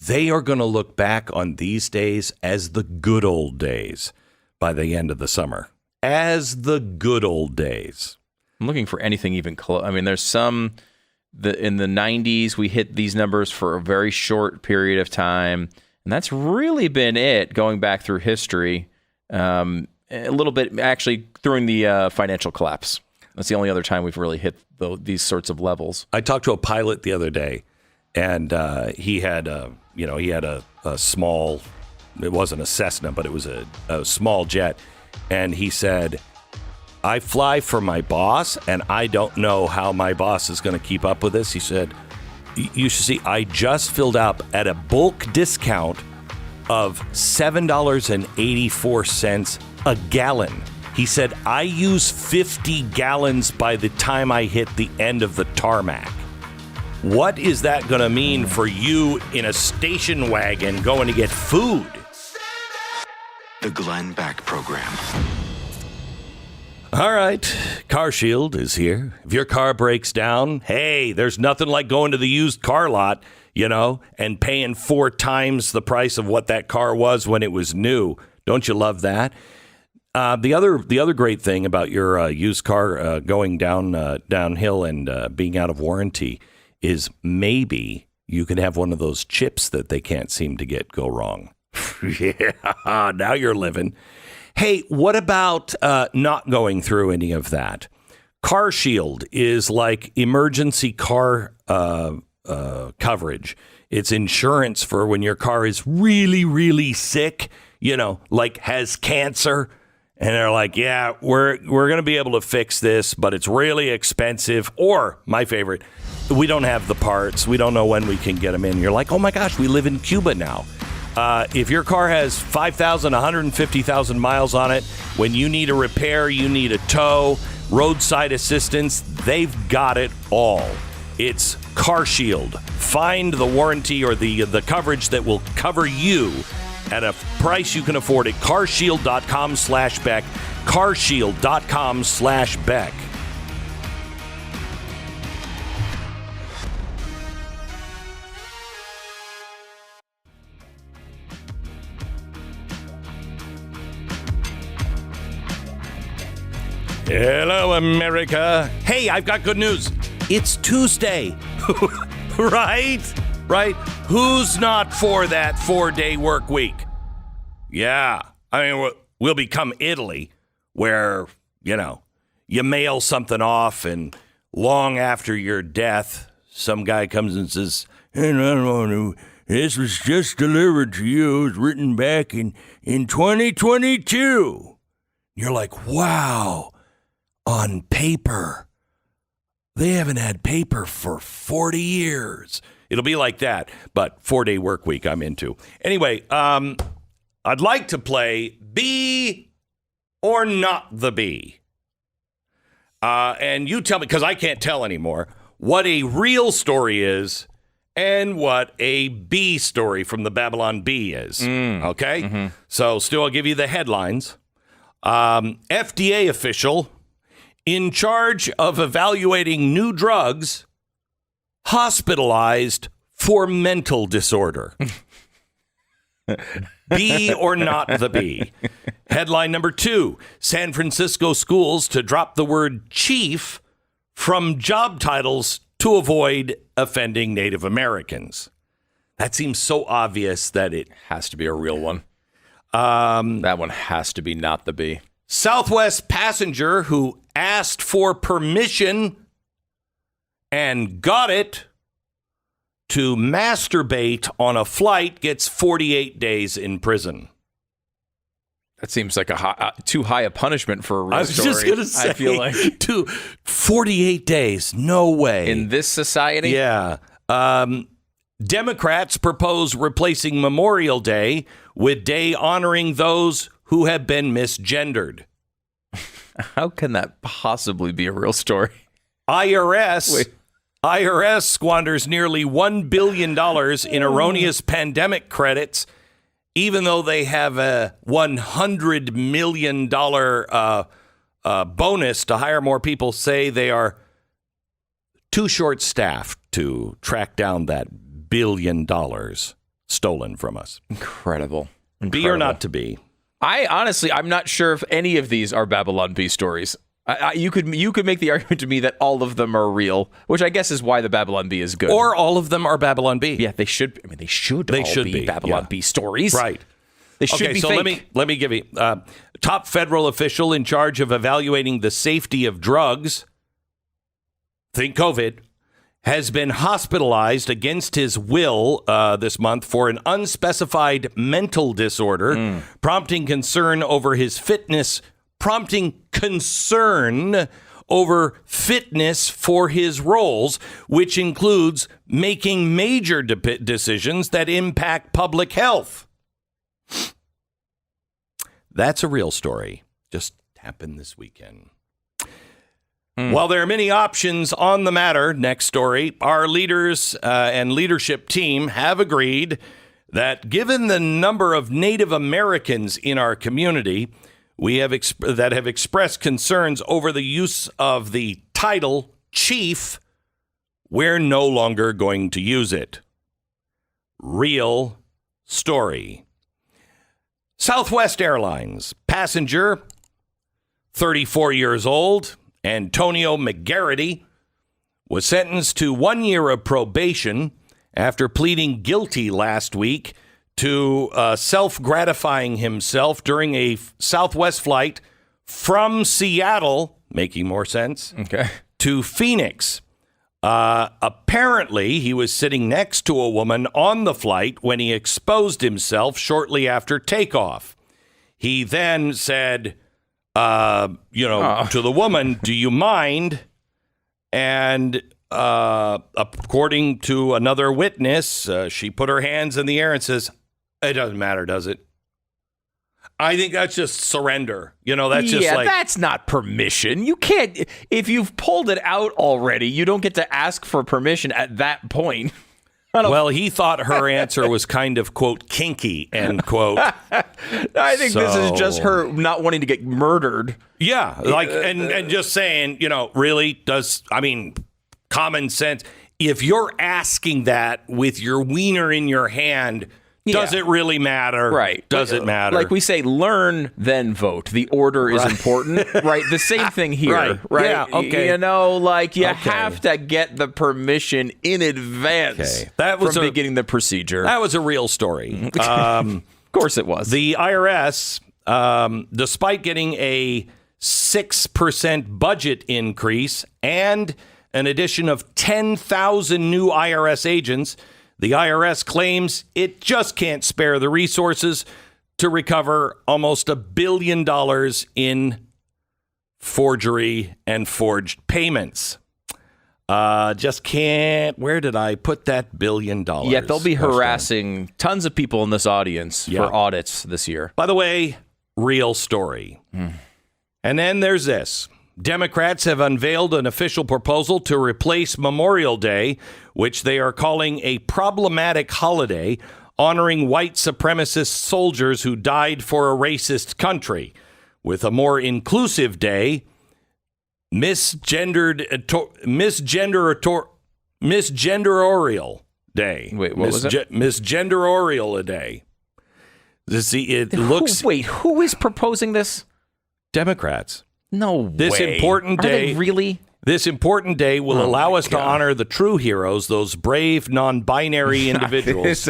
they are going to look back on these days as the good old days by the end of the summer. As the good old days. I'm looking for anything even close. I mean, there's some... in the 90s, we hit these numbers for a very short period of time. And that's really been it going back through history. A little bit, actually, during the financial collapse. That's the only other time we've really hit these sorts of levels. I talked to a pilot the other day, and he had a small, it wasn't a Cessna, but it was a small jet. And he said, I fly for my boss, and I don't know how my boss is going to keep up with this. He said, you should see, I just filled up at a bulk discount of $7.84 a gallon. He said, I use 50 gallons by the time I hit the end of the tarmac. What is that going to mean for you in a station wagon going to get food? The Glenn Beck Program. All right, CarShield is here. If your car breaks down, hey, there's nothing like going to the used car lot. and paying 4 times the price of what that car was when it was new. Don't you love that? The other great thing about your used car going downhill and being out of warranty is maybe you can have one of those chips that they can't seem to get go wrong. Yeah, now you're living. Hey, what about not going through any of that? Car Shield is like emergency car coverage. It's insurance for when your car is really, really sick, like has cancer. And they're like, yeah, we're going to be able to fix this, but it's really expensive. Or, my favorite, we don't have the parts. We don't know when we can get them in. You're like, oh my gosh, we live in Cuba now. If your car has 5,000, 150,000 miles on it, when you need a repair, you need a tow, roadside assistance, they've got it all. It's Car Shield. Find the warranty or the coverage that will cover you at a price you can afford at carshield.com/Beck. carshield.com/Beck. Hello, America. Hey, I've got good news. It's Tuesday. Right? Who's not for that 4-day work week? Yeah. I mean, we'll become Italy, where, you mail something off and long after your death, some guy comes and says, hey, no, this was just delivered to you. It was written back in 2022. You're like, wow. On paper. They haven't had paper for 40 years. It'll be like that, but 4-day work week I'm into. Anyway, I'd like to play Be or Not the Bee. And you tell me, because I can't tell anymore, what a real story is and what a B story from the Babylon Bee is. Okay? Mm-hmm. So, Stu, I'll give you the headlines. FDA official in charge of evaluating new drugs hospitalized for mental disorder. Be or not the bee. Headline number 2, San Francisco schools to drop the word chief from job titles to avoid offending Native Americans. That seems so obvious that it has to be a real one. That one has to be not the bee. Southwest passenger who asked for permission and got it to masturbate on a flight gets 48 days in prison. That seems like too high a punishment for a real story. I was just going to say, I feel like 48 days. No way. In this society? Yeah. Democrats propose replacing Memorial Day with day honoring those who have been misgendered. How can that possibly be a real story? IRS squanders nearly $1 billion in erroneous pandemic credits, even though they have a $100 million bonus to hire more people. Say they are too short-staffed to track down that $1 billion stolen from us. Incredible. Be or not to be? I'm not sure if any of these are Babylon Bee stories. You could make the argument to me that all of them are real, which I guess is why the Babylon Bee is good. Or all of them are Babylon Bee. Yeah, they should. I mean, they should be Babylon Bee stories, right? They should be. So fake. let me give you top federal official in charge of evaluating the safety of drugs. Think COVID. Has been hospitalized against his will this month for an unspecified mental disorder, prompting concern over fitness for his roles, which includes making major decisions that impact public health. That's a real story. Just happened this weekend. While there are many options on the matter, next story, our leaders and leadership team have agreed that given the number of Native Americans in our community, we have expressed concerns over the use of the title chief, we're no longer going to use it. real story. Southwest Airlines passenger, 34 years old, Antonio McGarity, was sentenced to 1 year of probation after pleading guilty last week to self-gratifying himself during a Southwest flight from Seattle, making more sense, to Phoenix. Apparently, he was sitting next to a woman on the flight when he exposed himself shortly after takeoff. He then said, to the woman, "Do you mind?" And according to another witness, she put her hands in the air and says, "It doesn't matter, does it?" I think that's just surrender. That's just like... that's not permission. You can't... If you've pulled it out already, you don't get to ask for permission at that point. Well, he thought her answer was kind of, quote, kinky, end quote. I think this is just her not wanting to get murdered. Yeah, and just saying, really common sense. If you're asking that with your wiener in your hand, does it really matter? Right. Does it matter? Like we say, learn, then vote. The order is important, right? The same thing here, right? Yeah, okay. You have to get the permission in advance from beginning the procedure. That was a real story. Of course it was. The IRS, despite getting a 6% budget increase and an addition of 10,000 new IRS agents, the IRS claims it just can't spare the resources to recover almost $1 billion in forgery and forged payments. Just can't. Where did I put that $1 billion? Yeah, they'll be harassing tons of people in this audience for audits this year. By the way, real story. And then there's this. Democrats have unveiled an official proposal to replace Memorial Day, which they are calling a problematic holiday, honoring white supremacist soldiers who died for a racist country, with a more inclusive day, misgenderial day. Wait, what was it? Misgenderial day. Who is proposing this? Democrats. No way. This important day. Are they really? This important day will allow us to honor the true heroes, those brave, non-binary individuals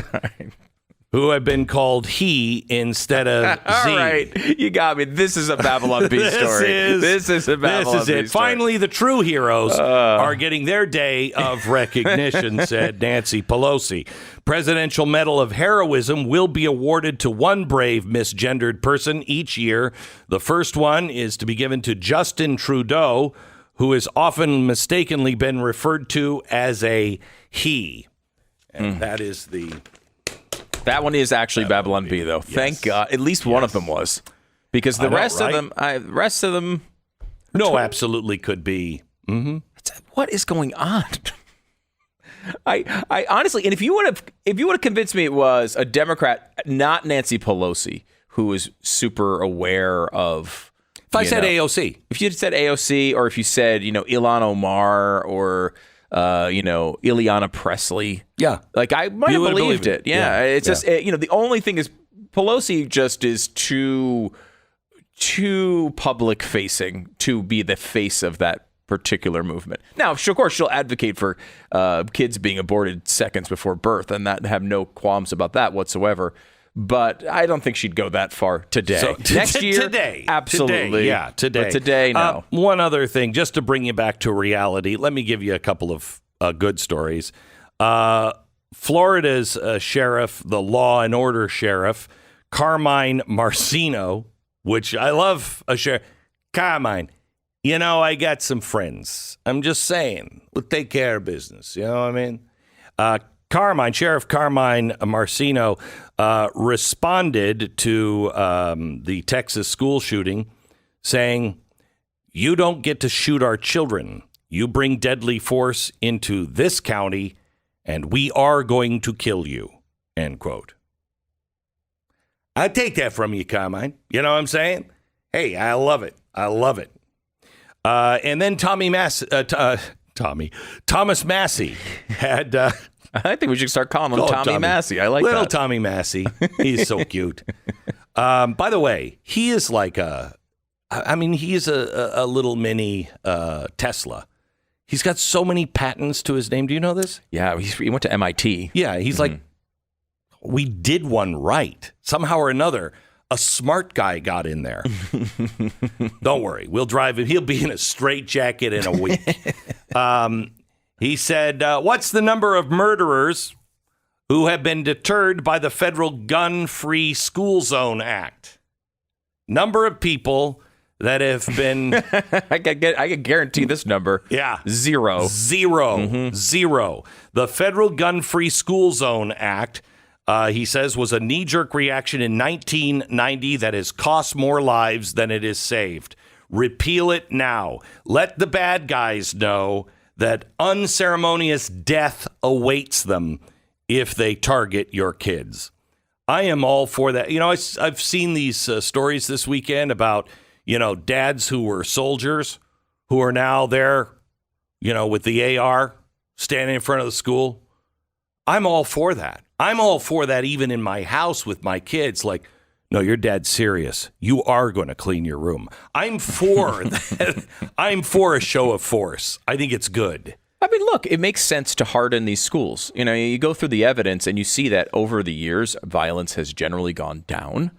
who have been called he instead of Z. All right. You got me. This is a Babylon Bee story. This is a Babylon Bee story. Finally, the true heroes are getting their day of recognition, said Nancy Pelosi. Presidential Medal of Heroism will be awarded to one brave misgendered person each year. The first one is to be given to Justin Trudeau, who has often mistakenly been referred to as a he. And that is the... That one is actually Babylon Bee, though. Yes. Thank God. At least one of them was. Because the rest of them... No, absolutely could be. Mm-hmm. What is going on? I honestly, and if you would have convinced me it was a Democrat, not Nancy Pelosi, who is super aware of... If I said AOC. If you said AOC, or if you said, Ilhan Omar, or... Ileana Presley. Yeah. Like, I might have believed it. Yeah. It's just, the only thing is Pelosi just is too public facing to be the face of that particular movement. Now, of course, she'll advocate for kids being aborted seconds before birth and have no qualms about that whatsoever. But I don't think she'd go that far today. So, Next year, today, absolutely. Today. But today, no. One other thing, just to bring you back to reality, let me give you a couple of good stories. Florida's sheriff, the law and order sheriff, Carmine Marcino, which I love a sheriff. Carmine, I got some friends. I'm just saying, we'll take care of business. You know what I mean? Sheriff Carmine Marcino responded to the Texas school shooting, saying, "You don't get to shoot our children. You bring deadly force into this county, and we are going to kill you." End quote. I take that from you, Carmine. You know what I'm saying? Hey, I love it. I love it. And then Thomas Massey had I think we should start calling him Tommy Massey. I like Little that. Tommy Massey. He's so cute. By the way, he is like he's a little mini Tesla. He's got so many patents to his name. Do you know this? Yeah, he went to MIT. Yeah, he's like, we did one right. Somehow or another, a smart guy got in there. Don't worry. We'll drive him. He'll be in a straitjacket in a week. He said, what's the number of murderers who have been deterred by the federal Gun-Free School Zone Act? Number of people that have been... I can guarantee this number. Yeah. Zero. Zero. The federal Gun-Free School Zone Act, he says, was a knee-jerk reaction in 1990 that has cost more lives than it has saved. Repeal it now. Let the bad guys know that unceremonious death awaits them if they target your kids. I am all for that. You know, I've seen these stories this weekend about, dads who were soldiers who are now there, with the AR standing in front of the school. I'm all for that. I'm all for that even in my house with my kids. Like, no, your dad's serious. You are going to clean your room. I'm for that. I'm for a show of force. I think it's good. I mean, look, it makes sense to harden these schools. You go through the evidence and you see that over the years, violence has generally gone down.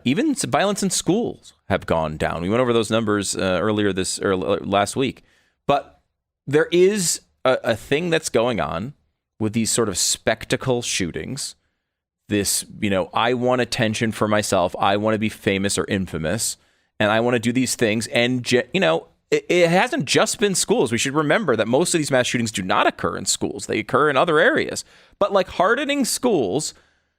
Even violence in schools have gone down. We went over those numbers earlier last week. But there is a thing that's going on with these sort of spectacle shootings. This, I want attention for myself. I want to be famous or infamous, and I want to do these things. And, it hasn't just been schools. We should remember that most of these mass shootings do not occur in schools. They occur in other areas. But like hardening schools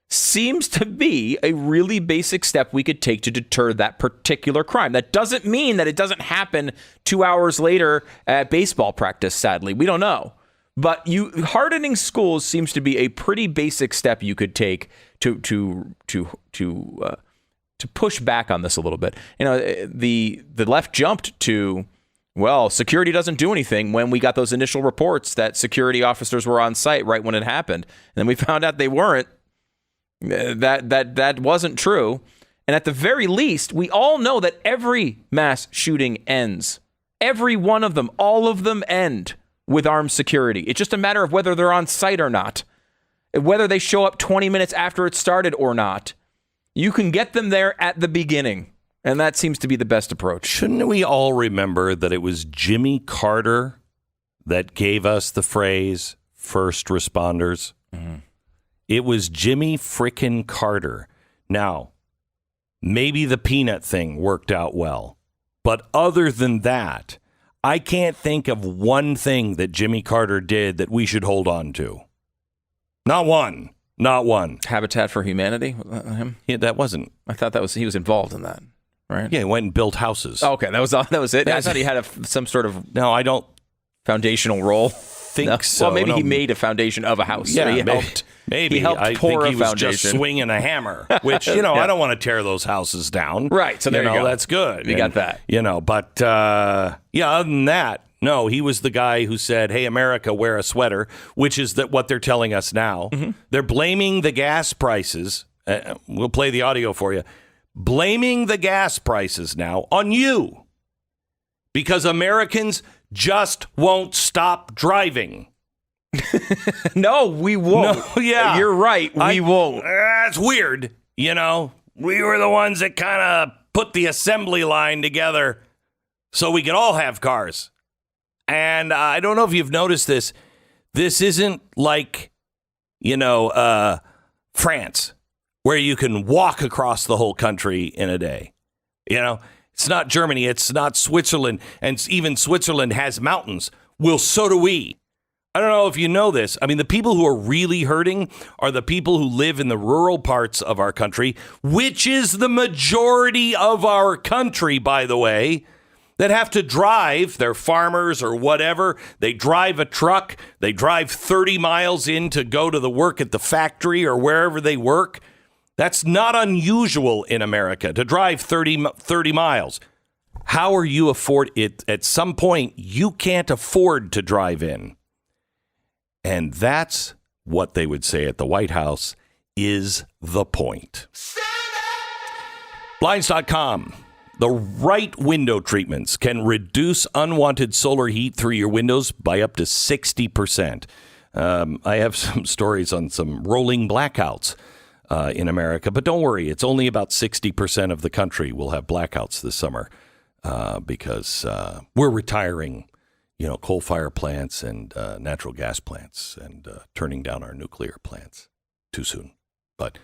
seems to be a really basic step we could take to deter that particular crime. That doesn't mean that it doesn't happen 2 hours later at baseball practice, sadly. We don't know. But hardening schools seems to be a pretty basic step you could take to push back on this a little bit. The left jumped to, well, security doesn't do anything when we got those initial reports that security officers were on site right when it happened. And then we found out they weren't. That wasn't true. And at the very least, we all know that every mass shooting ends. Every one of them, all of them end with armed security. It's just a matter of whether they're on site or not, whether they show up 20 minutes after it started or not. You can get them there at the beginning, and that seems to be the best approach. Shouldn't we all remember that it was Jimmy Carter that gave us the phrase first responders? Mm-hmm. It was Jimmy frickin' Carter. Now, maybe the peanut thing worked out well, but other than that, I can't think of one thing that Jimmy Carter did that we should hold on to. Not one. Not one. Habitat for Humanity? Was that him? Yeah, that wasn't. I thought he was involved in that, right? Yeah, he went and built houses. Oh, okay, that was it. I thought he had some sort of no, I don't foundational role. Think so. Well, maybe he made a foundation of a house. Yeah, so he helped. Maybe he helped I pour think he a was foundation. just swinging a hammer, which I don't want to tear those houses down. Right. So there you go. That's good. You got that. But other than that. No, he was the guy who said, hey, America, wear a sweater, which is what they're telling us now. Mm-hmm. They're blaming the gas prices. We'll play the audio for you. Blaming the gas prices now on you because Americans just won't stop driving. No, we won't. No, yeah. You're right. We won't. That's weird. We were the ones that kind of put the assembly line together so we could all have cars. And I don't know if you've noticed this. This isn't like, France, where you can walk across the whole country in a day. It's not Germany. It's not Switzerland. And even Switzerland has mountains. Well, so do we. I don't know if you know this. I mean, the people who are really hurting are the people who live in the rural parts of our country, which is the majority of our country, by the way. That have to drive, they're farmers or whatever, they drive a truck, they drive 30 miles in to go to the work at the factory or wherever they work. That's not unusual in America, to drive 30 miles. How are you afford it? At some point, you can't afford to drive in. And that's what they would say at the White House is the point. Blinds.com. The right window treatments can reduce unwanted solar heat through your windows by up to 60%. I have some stories on some rolling blackouts in America, but don't worry. It's only about 60% of the country will have blackouts this summer because we're retiring, coal fire plants and natural gas plants and turning down our nuclear plants too soon. But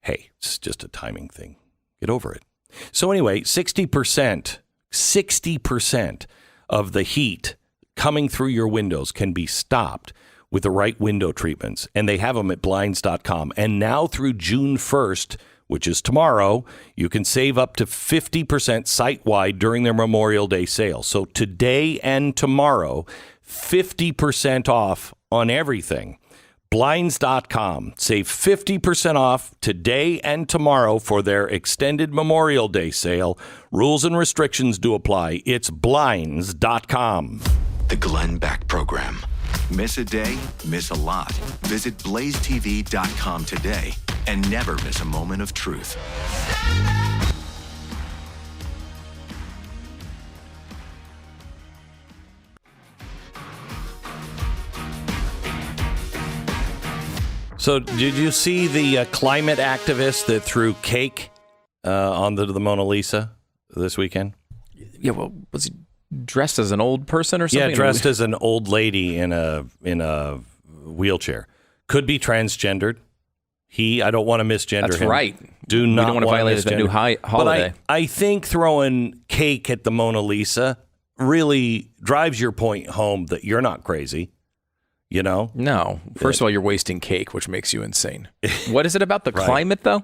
hey, it's just a timing thing. Get over it. So anyway, 60% of the heat coming through your windows can be stopped with the right window treatments. And they have them at Blinds.com. And now through June 1st, which is tomorrow, you can save up to 50% site-wide during their Memorial Day sale. So today and tomorrow, 50% off on everything. Blinds.com. Save 50% off today and tomorrow for their extended Memorial Day sale. Rules and restrictions do apply. It's Blinds.com. The Glenn Beck Program. Miss a day, miss a lot. Visit blazetv.com today and never miss a moment of truth. So did you see the climate activist that threw cake onto the Mona Lisa this weekend? Yeah, well, was he dressed as an old person or something? Yeah, dressed as an old lady in a wheelchair. Could be transgendered. I don't want to misgender him. That's right. Do not we don't want to violate the new holiday. But I think throwing cake at the Mona Lisa really drives your point home that you're not crazy. No. First of all, you're wasting cake, which makes you insane. What is it about the climate, though?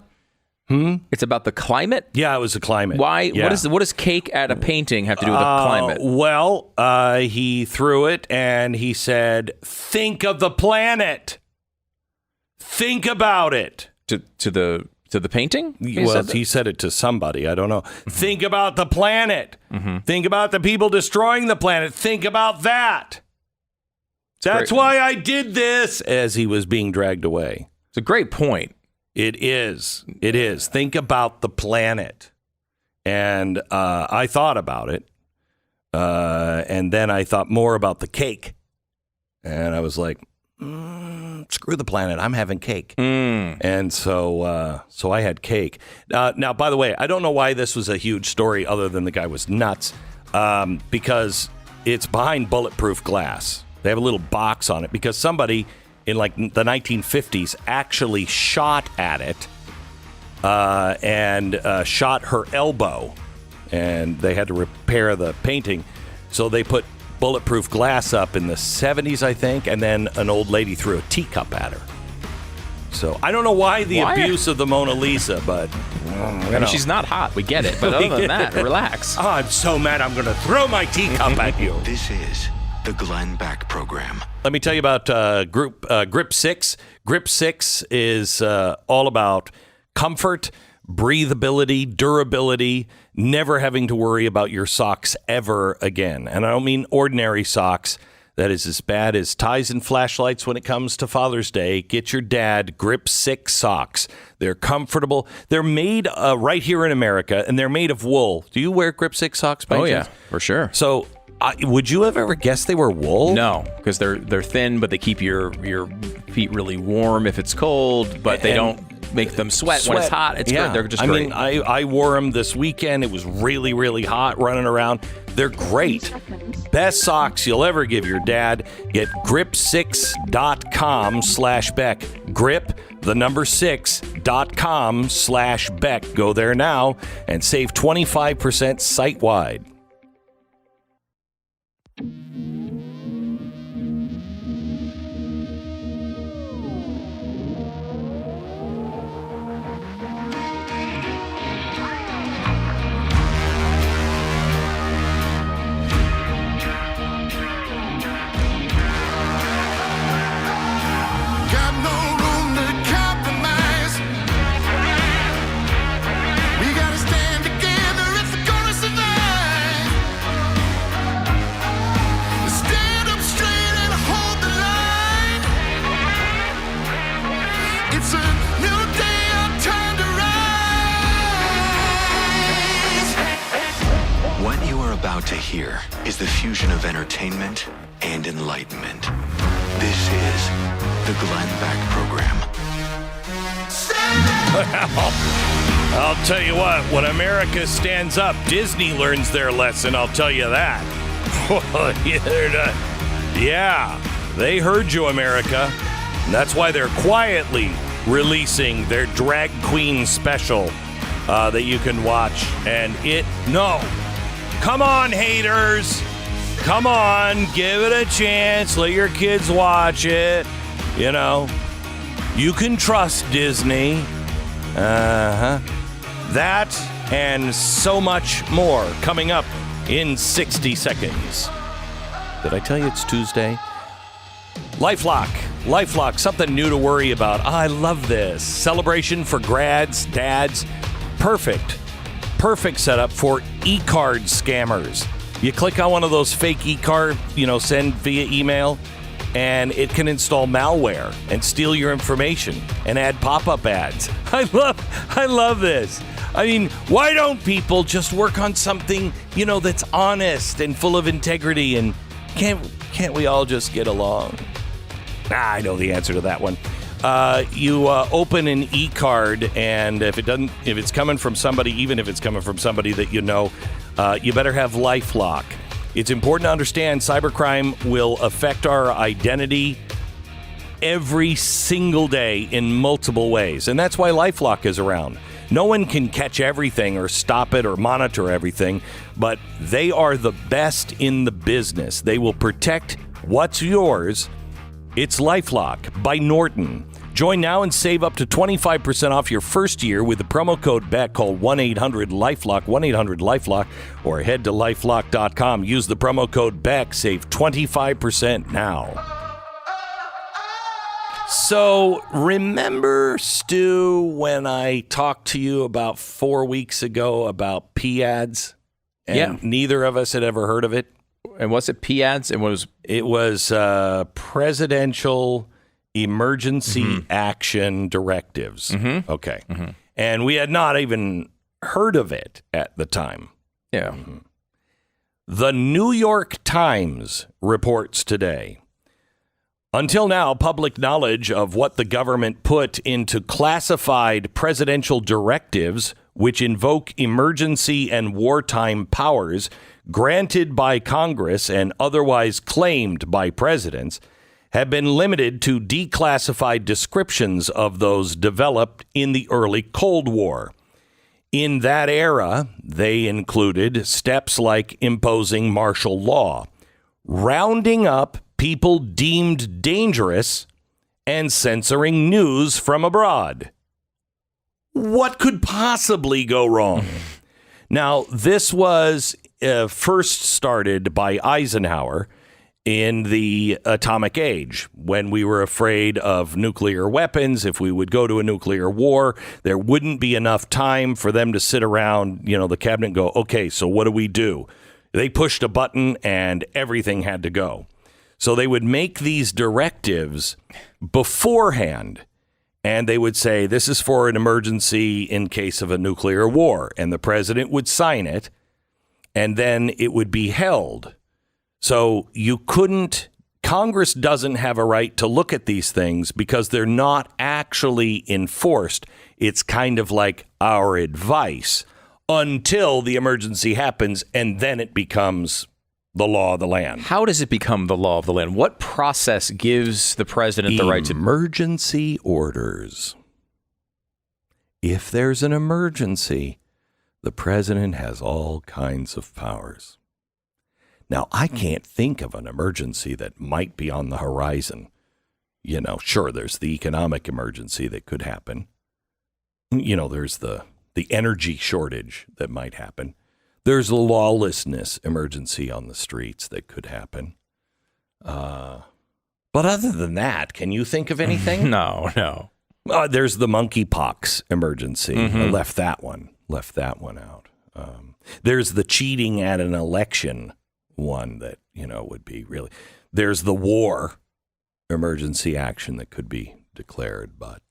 It's about the climate? Yeah, it was the climate. Why? Yeah. What does cake at a painting have to do with the climate? Well, he threw it and he said, "Think of the planet. Think about it." To the painting? He said it to somebody. I don't know. Think about the planet. Think about the people destroying the planet. Think about that. That's why I did this, as he was being dragged away. It's a great point. It is. It is. Think about the planet. And I thought about it. And then I thought more about the cake. And I was like, screw the planet. I'm having cake. And so I had cake. Now, by the way, I don't know why this was a huge story other than the guy was nuts. Because it's behind bulletproof glass. They have a little box on it because somebody in like the 1950s actually shot at it and shot her elbow, and they had to repair the painting. So they put bulletproof glass up in the 70s, I think, and then an old lady threw a teacup at her. So I don't know why the abuse of the Mona Lisa, but I mean, she's not hot. We get it. But other than that, relax. Oh, I'm so mad. I'm going to throw my teacup at you. This is the Glenn Beck Program. Let me tell you about Grip 6. Grip 6 is all about comfort, breathability, durability, never having to worry about your socks ever again. And I don't mean ordinary socks. That is as bad as ties and flashlights when it comes to Father's Day. Get your dad Grip 6 socks. They're comfortable. They're made right here in America, and they're made of wool. Do you wear Grip 6 socks by chance? Yeah, for sure. So would you have ever guessed they were wool? No, because they're thin, but they keep your feet really warm if it's cold, but they don't make them sweat when it's hot. It's great. They're just great. I mean, I wore them this weekend. It was really, really hot running around. They're great. Best socks you'll ever give your dad. Get grip6.com/Beck. Grip, the number 6.com/Beck. Go there now and save 25% site-wide. Got no room to compromise. We gotta stand together if we're gonna survive. new day, I'm trying to rise. What you are about to hear is the fusion of entertainment and enlightenment. This is the Glenn Beck Program. I'll tell you what, when America stands up, Disney learns their lesson, I'll tell you that. Yeah, they heard you, America. And that's why they're quietly releasing their drag queen special that you can watch. And come on, haters. Come on, give it a chance. Let your kids watch it. You know, you can trust Disney. That and so much more coming up in 60 seconds. Did I tell you it's Tuesday? LifeLock, something new to worry about. I love this. Celebration for grads, dads. Perfect setup for e-card scammers. You click on one of those fake e-card, send via email, and it can install malware and steal your information and add pop-up ads. I love this. I mean, why don't people just work on something, that's honest and full of integrity, and can't we all just get along? I know the answer to that one. You open an e-card, and if it's coming from somebody, even if it's coming from somebody that you know, you better have LifeLock. It's important to understand cybercrime will affect our identity every single day in multiple ways, and that's why LifeLock is around. No one can catch everything or stop it or monitor everything, but they are the best in the business. They will protect what's yours. It's LifeLock by Norton. Join now and save up to 25% off your first year with the promo code Beck. Call 1-800-LifeLock, 1-800-LifeLock, or head to LifeLock.com. Use the promo code Beck. Save 25% now. So, remember, Stu, when I talked to you about 4 weeks ago about P-ads? And neither of us had ever heard of it. And what's it, P-ads? And It was presidential emergency action directives. Okay. And we had not even heard of it at the time. Yeah. The New York Times reports today, until now, public knowledge of what the government put into classified presidential directives, which invoke emergency and wartime powers granted by Congress and otherwise claimed by presidents, have been limited to declassified descriptions of those developed in the early Cold War. In that era, they included steps like imposing martial law, rounding up people deemed dangerous, and censoring news from abroad. What could possibly go wrong? Now, this was first started by Eisenhower in the atomic age, when we were afraid of nuclear weapons. If we would go to a nuclear war, there wouldn't be enough time for them to sit around, the cabinet and go, okay, so what do we do? They pushed a button and everything had to go. So they would make these directives beforehand, and they would say, this is for an emergency in case of a nuclear war. And the president would sign it, and then it would be held. So Congress doesn't have a right to look at these things because they're not actually enforced. It's kind of like our advice until the emergency happens, and then it becomes the law of the land. How does it become the law of the land? What process gives the president the right to... Emergency orders. If there's an emergency, the president has all kinds of powers. Now, I can't think of an emergency that might be on the horizon. Sure, there's the economic emergency that could happen. There's the energy shortage that might happen. There's a lawlessness emergency on the streets that could happen. But other than that, can you think of anything? No. There's the monkeypox emergency. I left that one out. There's the cheating at an election one that, would be really. There's the war emergency action that could be declared. But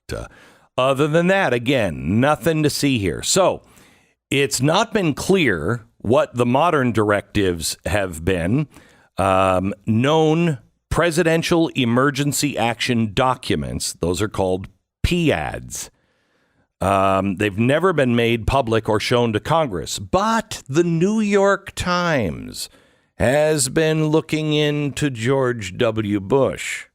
Other than that, again, nothing to see here. So it's not been clear what the modern directives have been. Known presidential emergency action documents, those are called PADs. They've never been made public or shown to Congress, but the New York Times has been looking into George W. Bush.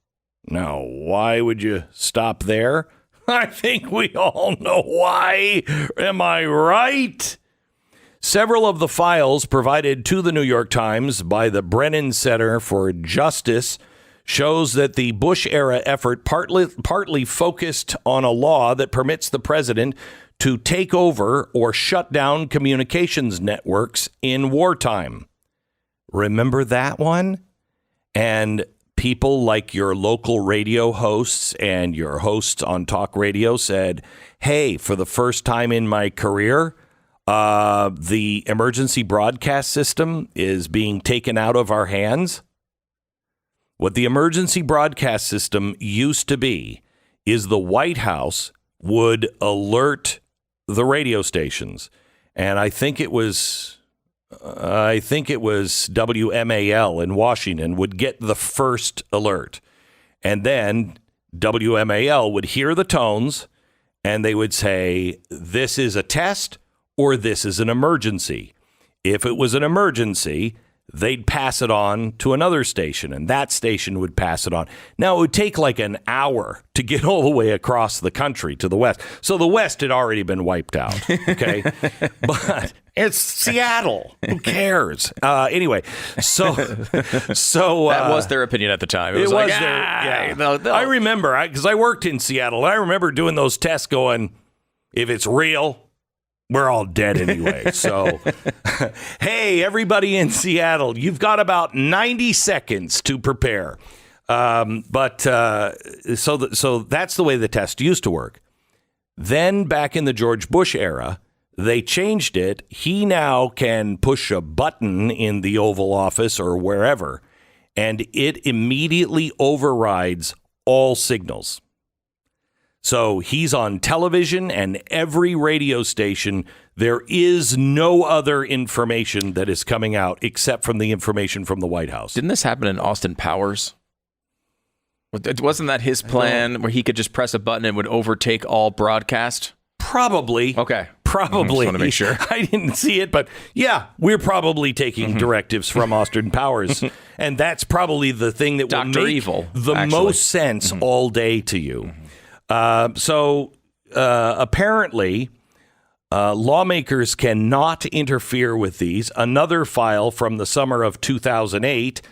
Now, why would you stop there? I think we all know why. Am I right? Several of the files provided to the New York Times by the Brennan Center for Justice shows that the Bush-era effort partly focused on a law that permits the president to take over or shut down communications networks in wartime. Remember that one? And people like your local radio hosts and your hosts on talk radio said, hey, for the first time in my career, the emergency broadcast system is being taken out of our hands. What the emergency broadcast system used to be is the White House would alert the radio stations. And I think it was WMAL in Washington would get the first alert. And then WMAL would hear the tones and they would say, this is a test or this is an emergency. If it was an emergency, they'd pass it on to another station, and that station would pass it on. Now, it would take like an hour to get all the way across the country to the West. So the West had already been wiped out, okay? But it's Seattle. Who cares? Anyway, so that was their opinion at the time. It was like, yeah. no. I remember, because I worked in Seattle, and I remember doing those tests going, if it's real, we're all dead anyway. So, hey, everybody in Seattle, you've got about 90 seconds to prepare. So that's the way the test used to work. Then back in the George Bush era, they changed it. He now can push a button in the Oval Office or wherever, and it immediately overrides all signals. So he's on television and every radio station. There is no other information that is coming out except from the information from the White House. Didn't this happen in Austin Powers? Wasn't that his plan where he could just press a button and would overtake all broadcast? Probably. Okay. Probably. Just want to make sure. I didn't see it, but yeah, we're probably taking directives from Austin Powers. And that's probably the thing that will make Evil, the most sense all day to you. Apparently, lawmakers cannot interfere with these. Another file from the summer of 2008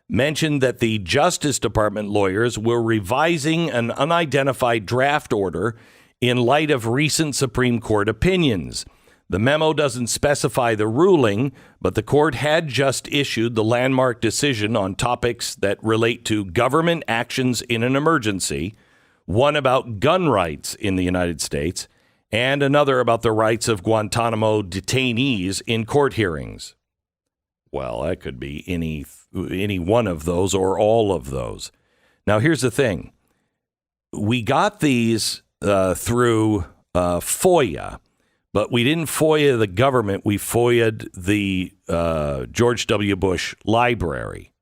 mentioned that the Justice Department lawyers were revising an unidentified draft order in light of recent Supreme Court opinions. The memo doesn't specify the ruling, but the court had just issued the landmark decision on topics that relate to government actions in an emergency, one about gun rights in the United States, and another about the rights of Guantanamo detainees in court hearings. Well, that could be any one of those or all of those. Now, here's the thing. We got these through FOIA, but we didn't FOIA the government. We FOIA'd the George W. Bush Library.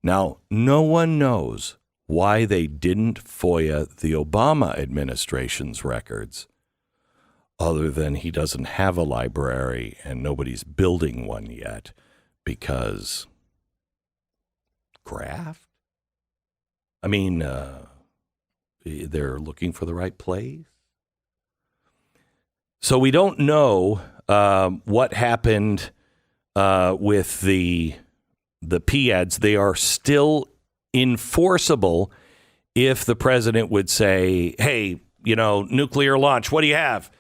Now, no one knows why they didn't FOIA the Obama administration's records, other than he doesn't have a library and nobody's building one yet because graft? I mean, they're looking for the right place. So we don't know what happened with the PADs. They are still enforceable if the president would say, hey, nuclear launch, what do you have?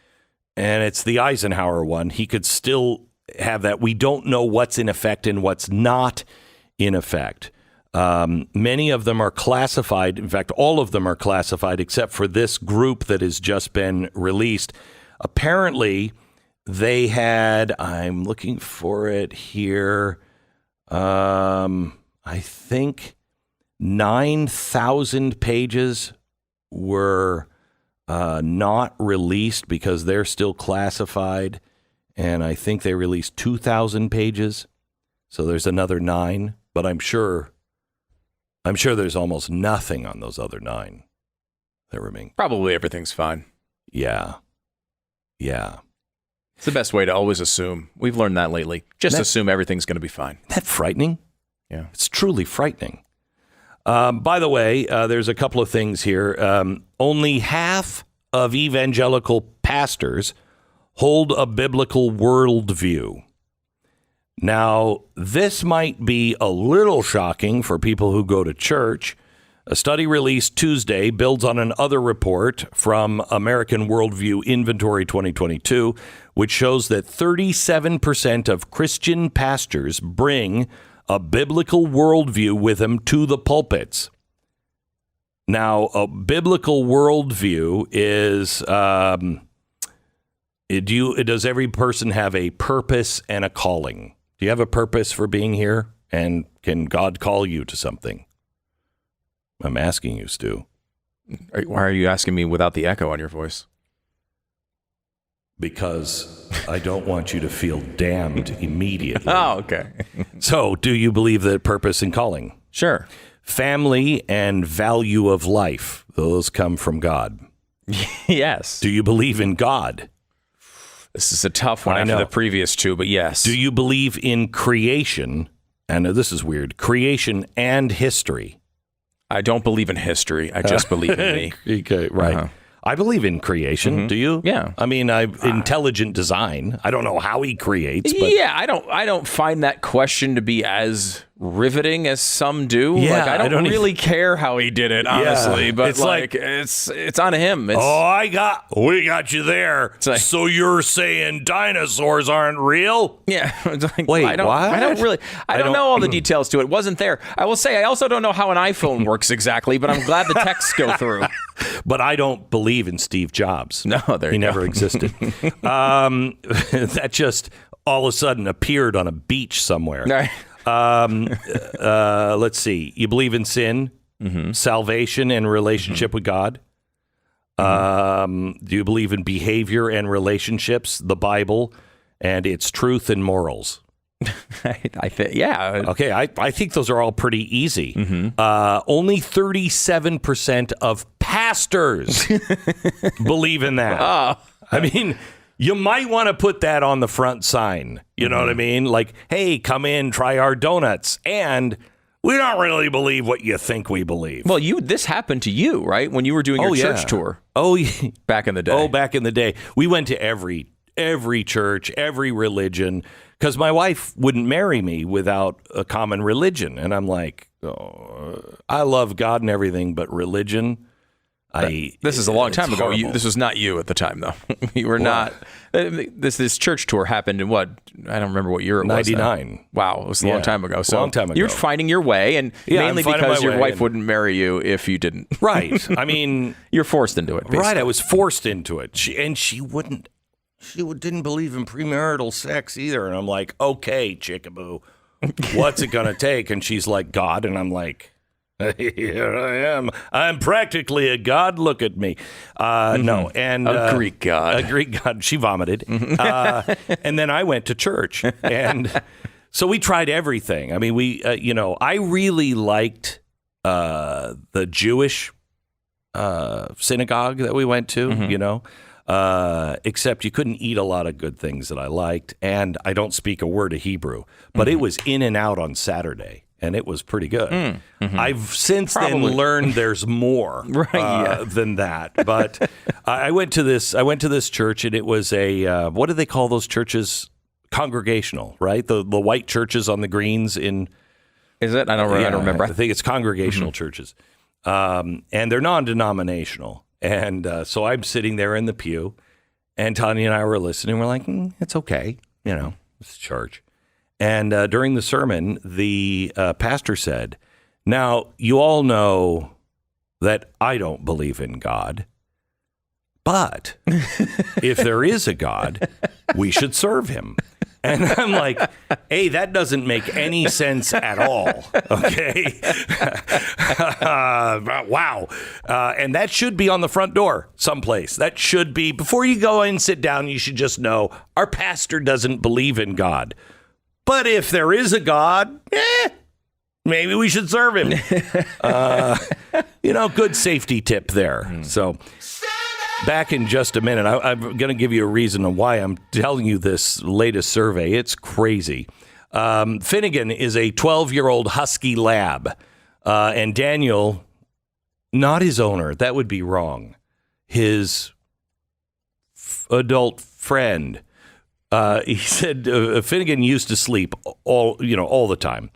And it's the Eisenhower one. He could still have that. We don't know what's in effect and what's not in effect. Many of them are classified. In fact, all of them are classified except for this group that has just been released. Apparently, they had, I'm looking for it here, I think 9,000 pages were not released because they're still classified. And I think they released 2,000 pages. So there's another 9. But I'm sure there's almost nothing on those other 9 that remain. Probably everything's fine. Yeah. It's the best way to always assume. We've learned that lately. Just assume everything's going to be fine. Isn't that frightening? Yeah. It's truly frightening. By the way, there's a couple of things here. Only half of evangelical pastors hold a biblical worldview. Now, this might be a little shocking for people who go to church. A study released Tuesday builds on an other report from American Worldview Inventory 2022, which shows that 37% of Christian pastors bring a biblical worldview with them to the pulpits. Now, a biblical worldview is, does every person have a purpose and a calling? Do you have a purpose for being here? And can God call you to something? I'm asking you, Stu. Why are you asking me without the echo on your voice? Because I don't want you to feel damned immediately. Oh, okay. So, do you believe that purpose and calling? Sure. Family and value of life, those come from God. Yes. Do you believe in God? This is a tough one I after know. the previous two, but yes. Do you believe in creation? And this is weird. Creation and history. I don't believe in history. I just believe in me. Okay, right. Uh-huh. I believe in creation. Do you? Yeah. I mean, intelligent design. I don't know how he creates, but Yeah, I don't find that question to be as riveting as some do. Yeah, like, I don't I don't really care how he did it, honestly. Yeah, but it's it's on him. It's, we got you there. like- So you're saying dinosaurs aren't real? yeah. It's like, Wait, I don't what? I don't know all the details to it. Wasn't there. I will say I also don't know how an iPhone works exactly, but I'm glad the texts go through. But I don't believe in Steve Jobs. No, there he you go. never existed. That just all of a sudden appeared on a beach somewhere. Right. Let's see. You believe in sin, salvation, and relationship with God? Do you believe in behavior and relationships, the Bible, and its truth and morals? I think, yeah. Okay, I think those are all pretty easy. Only 37% of pastors believe in that. I mean, you might want to put that on the front sign. You know what I mean? Like, hey, come in, try our donuts. And we don't really believe what you think we believe. Well, this happened to you, right? When you were doing your church tour. Oh, yeah. Back in the day. Oh, back in the day. We went to every church, every religion, because my wife wouldn't marry me without a common religion. And I'm like, I love God and everything, but religion, This is a long time ago. horrible. This was not you at the time, though. You were not. This church tour happened in what? I don't remember what year it was. 99. Wow, it was a long time ago. So long time ago. You're finding your way, and Yeah, mainly I'm finding because my your way, wife and- wouldn't marry you if you didn't. Right. I mean, You're forced into it. Basically. right. I was forced into it. She wouldn't. Didn't believe in premarital sex either. And I'm like, okay, chickaboo, what's it going to take? And she's like, God. And I'm like, here I am. I'm practically a god. Look at me. No. And A Greek god. A Greek god. She vomited. And then I went to church. And so we tried everything. I mean, I really liked the Jewish synagogue that we went to, except you couldn't eat a lot of good things that I liked. And I don't speak a word of Hebrew, but it was in and out on Saturday. And it was pretty good. I've since then learned there's more than that. But I went to this church, and it was a what do they call those churches? Congregational, right? The white churches on the greens in. Is it? I don't remember. I think it's congregational churches, and they're non-denominational. And so I'm sitting there in the pew, and Tanya and I were listening. We're like, it's okay, it's church. And during the sermon, the pastor said, now, you all know that I don't believe in God, but if there is a God, we should serve him. And I'm like, hey, that doesn't make any sense at all. Okay. Wow. And that should be on the front door someplace. That should be, before you go in and sit down, you should just know our pastor doesn't believe in God. But if there is a God, maybe we should serve him. Good safety tip there. So back in just a minute. I'm going to give you a reason on why I'm telling you this latest survey. It's crazy. Finnegan is a 12-year-old husky lab. And Daniel, not his owner. That would be wrong. His adult friend. He said Finnegan used to sleep all the time.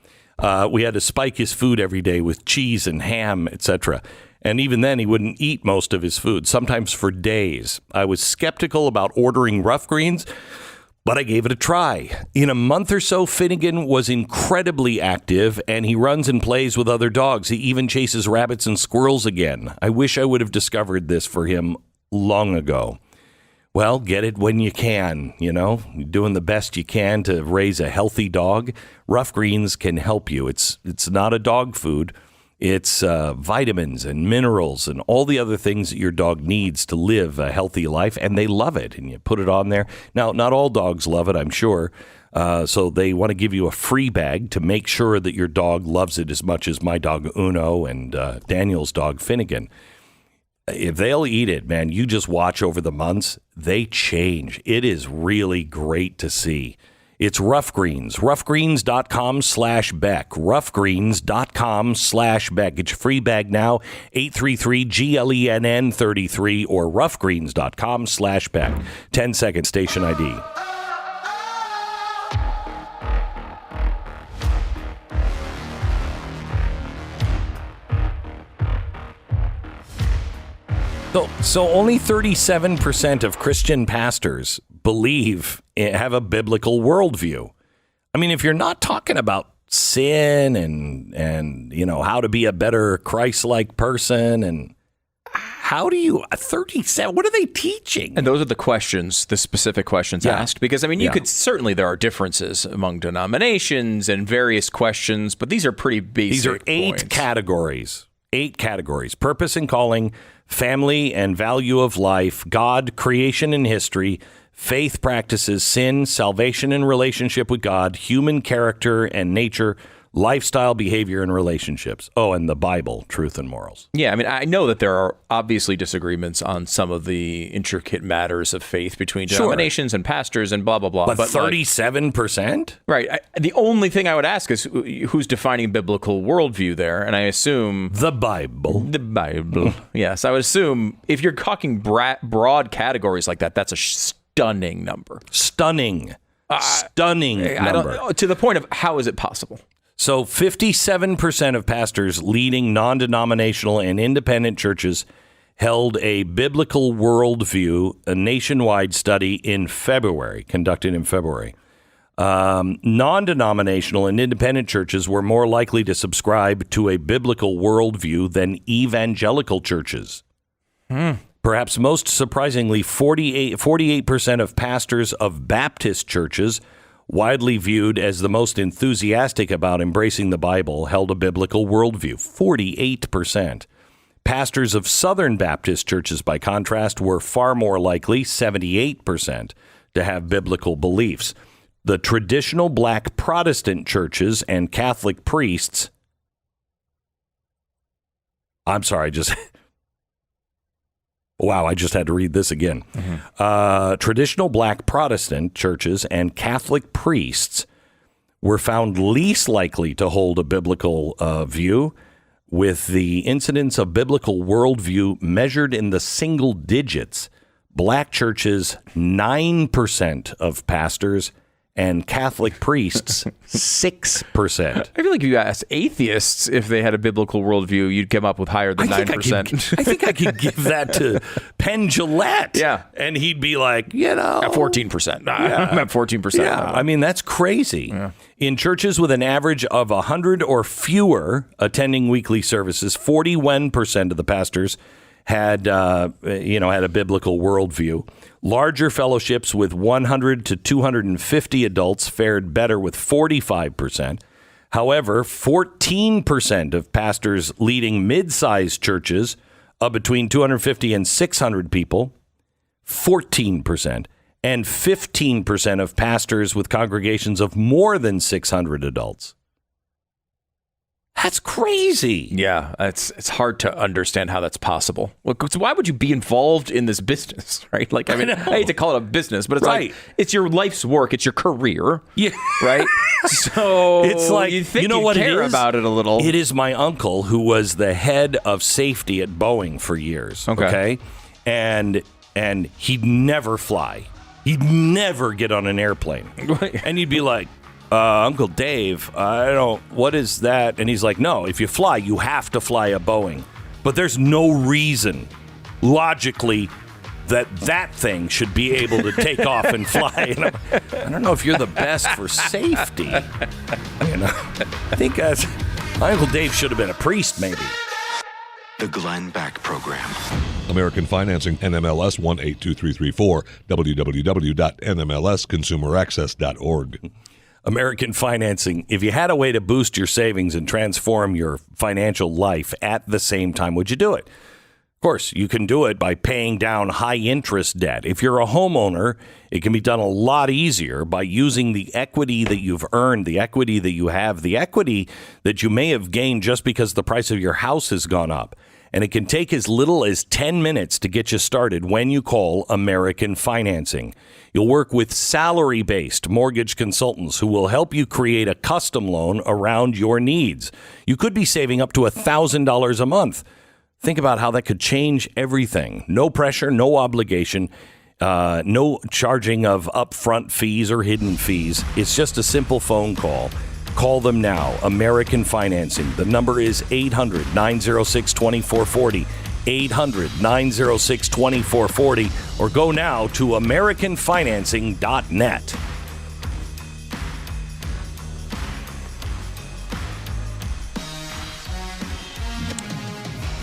We had to spike his food every day with cheese and ham, etc. And even then, he wouldn't eat most of his food, sometimes for days. I was skeptical about ordering rough greens, but I gave it a try. In a month or so, Finnegan was incredibly active, and he runs and plays with other dogs. He even chases rabbits and squirrels again. I wish I would have discovered this for him long ago. Well, get it when you can, You're doing the best you can to raise a healthy dog. Rough greens can help you. It's not a dog food. It's vitamins and minerals and all the other things that your dog needs to live a healthy life, and they love it, and you put it on there. Now, not all dogs love it, I'm sure, so they want to give you a free bag to make sure that your dog loves it as much as my dog Uno and Daniel's dog Finnegan. If they'll eat it, man, you just watch over the months, they change. It is really great to see. It's Rough Greens, roughgreens.com/Beck, roughgreens.com/Beck. Get your free bag now, 833-GLENN33 or roughgreens.com/Beck. 10-second station ID. So only 37% of Christian pastors have a biblical worldview. I mean, if you're not talking about sin and how to be a better Christ-like person, and how do you 37? What are they teaching? And those are the questions, the specific questions asked. Because you could certainly, there are differences among denominations and various questions, but these are pretty basic. These are eight categories. 8 categories: purpose and calling, family and value of life, God, creation and history, faith practices, sin, salvation and relationship with God, human character and nature, lifestyle, behavior, and relationships. Oh, and the Bible, truth and morals. Yeah, I know that there are obviously disagreements on some of the intricate matters of faith between denominations and pastors and blah, blah, blah. But 37%? Right. The only thing I would ask is who's defining biblical worldview there? And I assume... The Bible. The Bible. Yes, I would assume if you're talking broad categories like that, that's a stunning number. Stunning number. To the point of how is it possible? So 57% of pastors leading non-denominational and independent churches held a biblical worldview, a nationwide study conducted in February. Non-denominational and independent churches were more likely to subscribe to a biblical worldview than evangelical churches. Perhaps most surprisingly, 48% of pastors of Baptist churches, widely viewed as the most enthusiastic about embracing the Bible, held a biblical worldview. 48%. Pastors of Southern Baptist churches, by contrast, were far more likely, 78%, to have biblical beliefs. The traditional black Protestant churches and Catholic priests... Wow, I just had to read this again. Traditional black Protestant churches and Catholic priests were found least likely to hold a biblical view, with the incidence of biblical worldview measured in the single digits. Black churches, 9% of pastors, and Catholic priests, 6%. I feel like if you asked atheists if they had a biblical worldview, you'd come up with higher than 9%. I think I could give that to Penn Jillette. Yeah. And he'd be like, At 14%. I'm at 14%. Yeah. That's crazy. Yeah. In churches with an average of 100 or fewer attending weekly services, 41% of the pastors had a biblical worldview. Larger fellowships with 100 to 250 adults fared better with 45%. However, 14% of pastors leading mid-sized churches of between 250 and 600 people, 14%, and 15% of pastors with congregations of more than 600 adults. That's crazy. Yeah, it's hard to understand how that's possible. Well, so why would you be involved in this business, right? Like, I mean, I hate to call it a business, but it's like it's your life's work, it's your career, right? So it's like you think know what care it is? about it a little. It is my uncle who was the head of safety at Boeing for years. Okay, and he'd never fly. He'd never get on an airplane, and you'd be like, Uncle Dave, what is that? And he's like, no, if you fly, you have to fly a Boeing. But there's no reason, logically, that thing should be able to take off and fly. And I don't know if you're the best for safety. I think my Uncle Dave should have been a priest, maybe. The Glenn Beck Program. American Financing, NMLS 182334, www.nmlsconsumeraccess.org. American Financing. If you had a way to boost your savings and transform your financial life at the same time, would you do it? Of course, you can do it by paying down high-interest debt. If you're a homeowner, it can be done a lot easier by using the equity that you've earned, the equity that you have, the equity that you may have gained just because the price of your house has gone up. And it can take as little as 10 minutes to get you started when you call American Financing. You'll work with salary-based mortgage consultants who will help you create a custom loan around your needs. You could be saving up to $1,000 a month. Think about how that could change everything. No pressure, no obligation, no charging of upfront fees or hidden fees. It's just a simple phone call. Call them now, American Financing. The number is 800-906-2440, 800-906-2440, or go now to AmericanFinancing.net.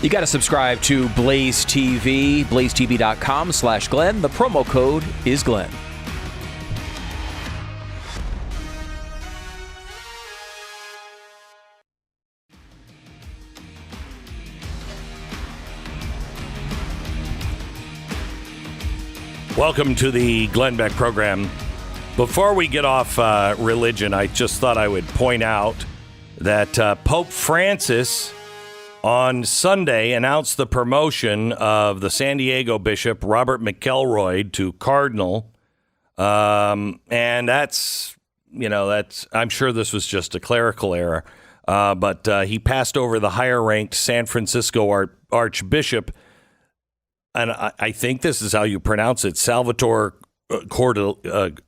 You got to subscribe to Blaze TV, blazetv.com/Glenn. The promo code is Glenn. Welcome to the Glenn Beck program. Before we get off religion, I just thought I would point out that Pope Francis on Sunday announced the promotion of the San Diego Bishop Robert McElroy to Cardinal. And that's I'm sure this was just a clerical error, but he passed over the higher ranked San Francisco Archbishop. And I think this is how you pronounce it, Salvatore Cordileone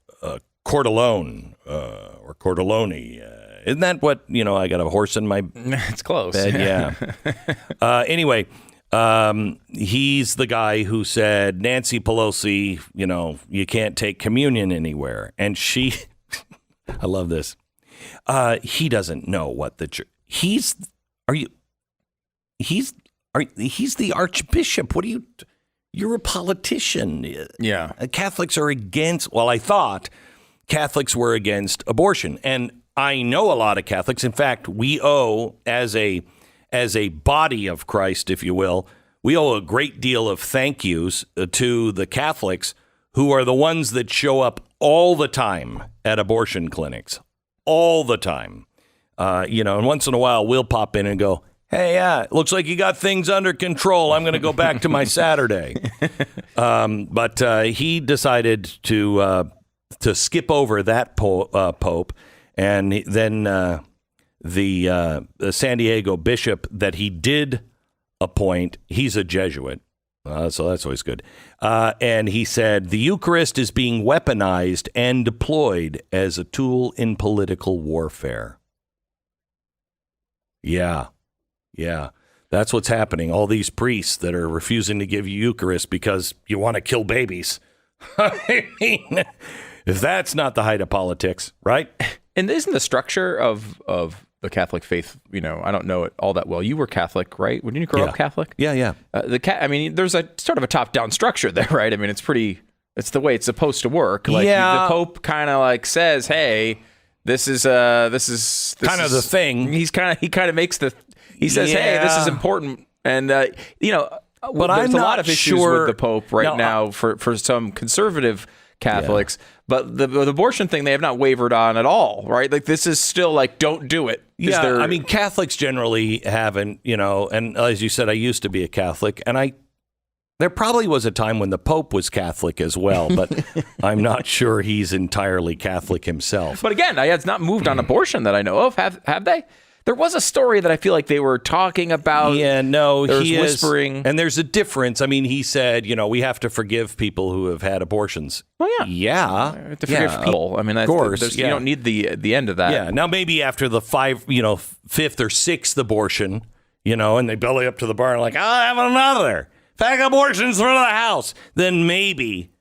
or Cordileone. Isn't that what, I got a horse in my It's close. bed? Yeah. Anyway, he's the guy who said, Nancy Pelosi, you can't take communion anywhere. And she, I love this. He doesn't know what the church, he's the Archbishop. What are you... You're a politician. Yeah. Catholics are against, I thought Catholics were against abortion. And I know a lot of Catholics. In fact, we owe, as a body of Christ, if you will, we owe a great deal of thank yous to the Catholics who are the ones that show up all the time at abortion clinics. All the time. And once in a while we'll pop in and go, hey, it looks like you got things under control. I'm going to go back to my Saturday. But he decided to skip over that pope. And then the San Diego bishop that he did appoint, he's a Jesuit. So that's always good. And he said, the Eucharist is being weaponized and deployed as a tool in political warfare. Yeah. Yeah, that's what's happening. All these priests that are refusing to give you Eucharist because you want to kill babies. I mean, if that's not the height of politics, right? And isn't the structure of the Catholic faith. I don't know it all that well. You were Catholic, right? Didn't you grow up Catholic? Yeah. There's a sort of a top-down structure there, right? I mean, it's the way it's supposed to work. Like the Pope kind of like says, "Hey, this is kind of the thing." He kind of makes he says, "Hey, this is important," and but there's a lot of issues with the Pope now for some conservative Catholics, but the abortion thing they have not wavered on at all, right? Like this is still like, don't do it. I mean, Catholics generally haven't, and as you said, I used to be a Catholic, and there probably was a time when the Pope was Catholic as well, but I'm not sure he's entirely Catholic himself. But again, it's not moved on abortion that I know of. Have they? There was a story that I feel like they were talking about. Yeah, no, he is whispering. And there's a difference. I mean, he said, we have to forgive people who have had abortions. Oh, yeah. Yeah. To forgive people. I mean, of course. You don't need the end of that. Yeah. Now, maybe after the fifth or sixth abortion, and they belly up to the bar and like, I'll have another. 5 abortions for the house. Then maybe,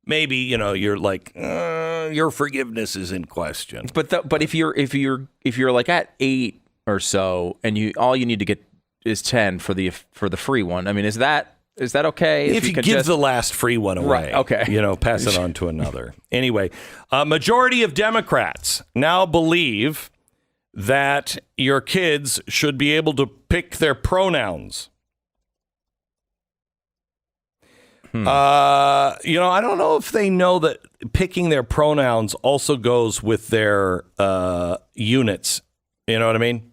you're like, your forgiveness is in question. But if you're like at 8 or so, and all you need to get is 10 for the free one. I mean, is that okay? If you give the last free one away, right? Okay, pass it on to another. Anyway, a majority of Democrats now believe that your kids should be able to pick their pronouns. I don't know if they know that picking their pronouns also goes with their units. You know what I mean?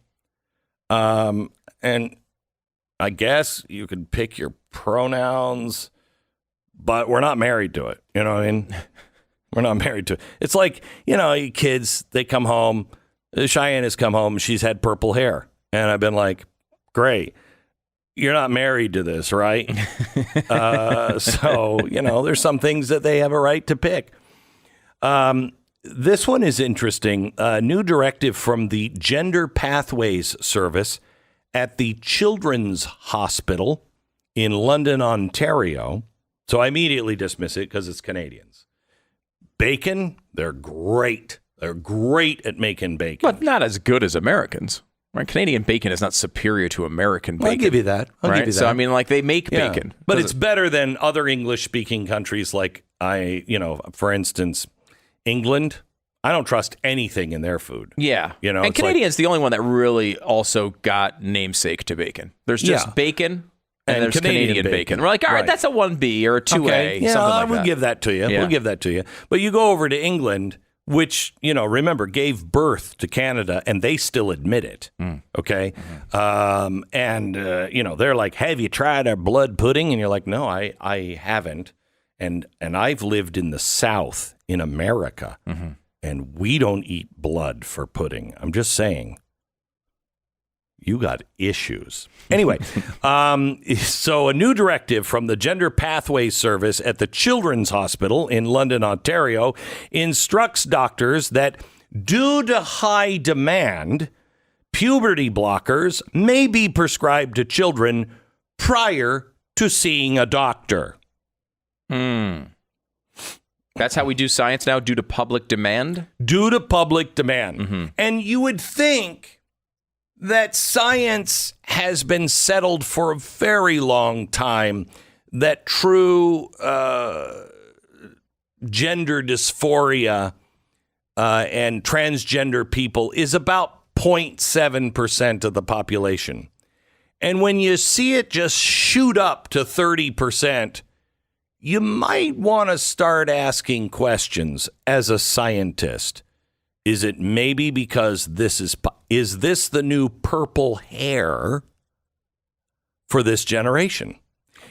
And I guess you can pick your pronouns, but we're not married to it. You know what I mean? We're not married to it. It's like, kids, they come home. Cheyenne has come home. She's had purple hair. And I've been like, great. You're not married to this, right? So, there's some things that they have a right to pick. This one is interesting. A new directive from the Gender Pathways Service at the Children's Hospital in London, Ontario. So I immediately dismiss it because it's Canadians. Bacon, they're great. They're great at making bacon. But not as good as Americans. Right? Canadian bacon is not superior to American bacon. I'll give you that. So, I mean, like, they make bacon. But it's better than other English-speaking countries like, for instance, England. I don't trust anything in their food. Yeah. And Canadian's the only one that really also got namesake to bacon. There's just bacon and there's Canadian bacon. We're like, all right, that's a 1B or a 2A, okay. something like that. We'll give that to you. Yeah. We'll give that to you. But you go over to England, which, remember, gave birth to Canada, and they still admit it, okay? Mm-hmm. They're like, have you tried our blood pudding? And you're like, no, I haven't. And I've lived in the South in America, and we don't eat blood for pudding. I'm just saying. You got issues. Anyway, so a new directive from the Gender Pathways Service at the Children's Hospital in London, Ontario, instructs doctors that due to high demand, puberty blockers may be prescribed to children prior to seeing a doctor. That's how we do science now, due to public demand? Due to public demand. And you would think that science has been settled for a very long time, that true gender dysphoria and transgender people is about 0.7% of the population. And when you see it just shoot up to 30%, you might want to start asking questions as a scientist. Is it maybe because is this the new purple hair for this generation?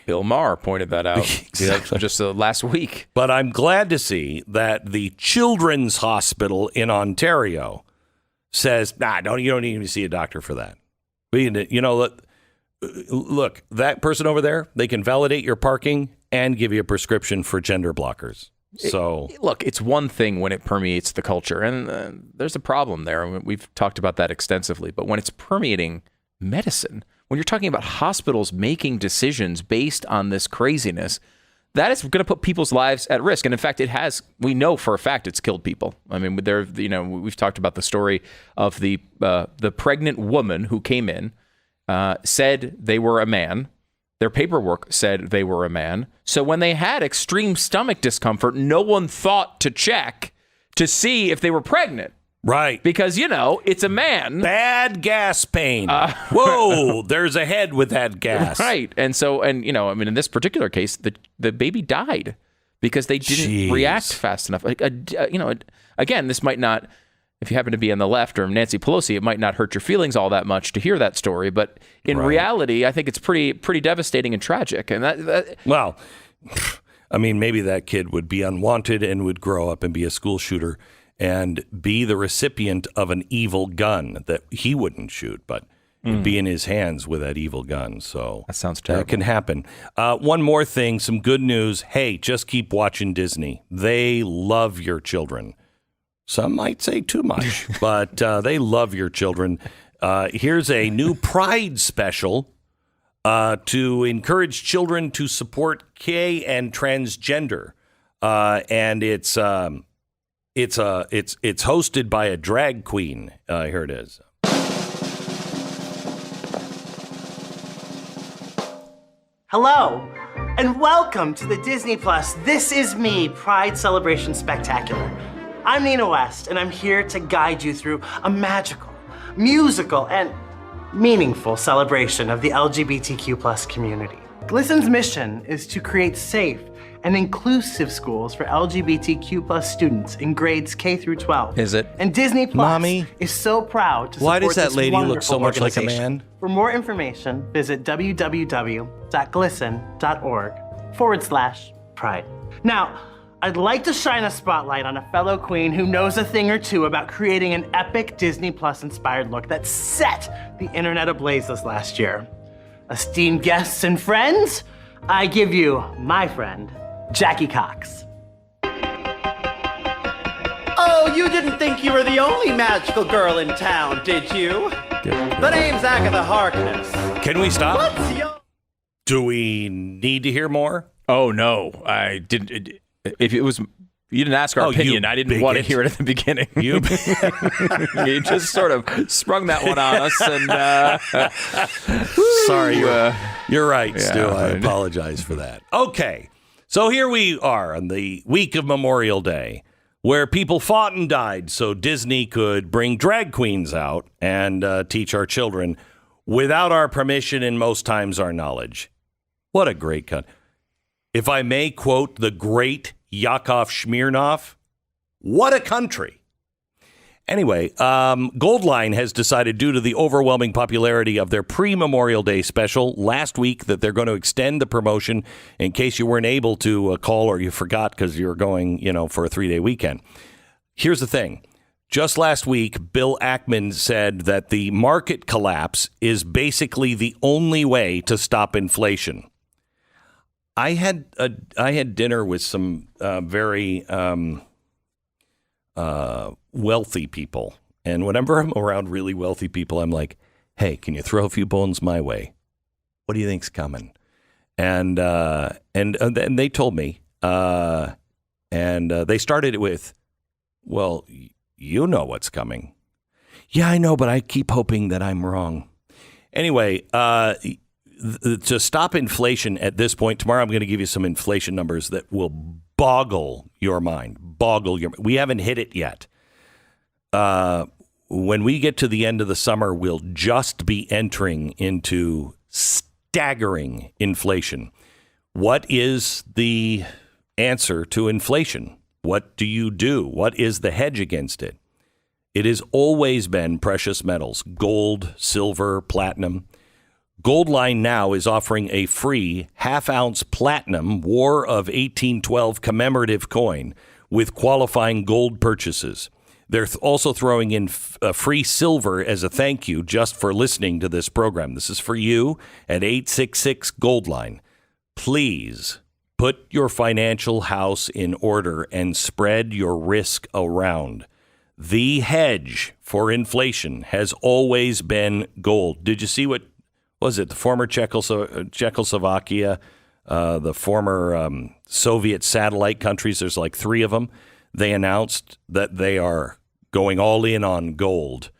Bill Maher pointed that out just last week. But I'm glad to see that the Children's Hospital in Ontario says, you don't need to see a doctor for that. Look, that person over there, they can validate your parking and give you a prescription for gender blockers. So look, it's one thing when it permeates the culture, and there's a problem there. We've talked about that extensively. But when it's permeating medicine, when you're talking about hospitals making decisions based on this craziness, that is going to put people's lives at risk. And in fact, we know for a fact it's killed people. I mean, we've talked about the story of the pregnant woman who came in, said they were a man. Their paperwork said they were a man. So when they had extreme stomach discomfort, no one thought to check to see if they were pregnant. Right. Because, it's a man. Bad gas pain. Whoa, there's a head with that gas. Right. And so, in this particular case, the baby died because they didn't react fast enough. Again, this might not, if you happen to be on the left or Nancy Pelosi, it might not hurt your feelings all that much to hear that story. But in reality, I think it's pretty devastating and tragic. And well, I mean, maybe that kid would be unwanted and would grow up and be a school shooter and be the recipient of an evil gun that he wouldn't shoot, but would be in his hands with that evil gun. So that sounds terrible. That can happen. One more thing, some good news. Hey, just keep watching Disney. They love your children. Some might say too much, but they love your children. Here's a new Pride special to encourage children to support gay and transgender, and it's hosted by a drag queen. Here it is. Hello, and welcome to the Disney Plus This Is Me Pride Celebration Spectacular. I'm Nina West, and I'm here to guide you through a magical, musical, and meaningful celebration of the LGBTQ plus community. GLSEN's mission is to create safe and inclusive schools for LGBTQ plus students in grades K through 12. Is it? And Disney Plus Mommy, is so proud to support why does that this lady look wonderful so much like a organization. man? For more information, visit www.glisten.org/pride. Now, I'd like to shine a spotlight on a fellow queen who knows a thing or two about creating an epic Disney Plus inspired look that set the internet ablaze this last year. Esteemed guests and friends, I give you my friend, Jackie Cox. Oh, you didn't think you were the only magical girl in town, did you? The name's Agatha Harkness. Can we stop? What's your... Do we need to hear more? Oh, no. I didn't. If it was, you didn't ask our opinion. I didn't want to hear it at the beginning. You just sort of sprung that one on us. And sorry, you're right, Stu. I apologize for that. Okay, so here we are on the week of Memorial Day, where people fought and died so Disney could bring drag queens out and teach our children without our permission and most times our knowledge. What a great cut. If I may quote the great Yakov Smirnoff, what a country. Anyway, Goldline has decided, due to the overwhelming popularity of their pre-Memorial Day special last week, that they're going to extend the promotion in case you weren't able to call or you forgot because you're going, for a 3-day weekend. Here's the thing. Just last week, Bill Ackman said that the market collapse is basically the only way to stop inflation. I had dinner with some very wealthy people, and whenever I'm around really wealthy people, I'm like, "Hey, can you throw a few bones my way? What do you think's coming?" And they told me, and they started it with, "Well, you know what's coming." Yeah, I know, but I keep hoping that I'm wrong. Anyway, to stop inflation at this point, tomorrow I'm going to give you some inflation numbers that will boggle your mind. We haven't hit it yet. When we get to the end of the summer, we'll just be entering into staggering inflation. What is the answer to inflation? What do you do? What is the hedge against it? It has always been precious metals, gold, silver, platinum. Goldline now is offering a free half-ounce platinum War of 1812 commemorative coin with qualifying gold purchases. They're also throwing in free silver as a thank you just for listening to this program. This is for you at 866 Goldline. Please put your financial house in order and spread your risk around. The hedge for inflation has always been gold. Did you see what was it? The former Czechoslovakia the former Soviet satellite countries. There's like 3 of them. They announced that they are going all in on gold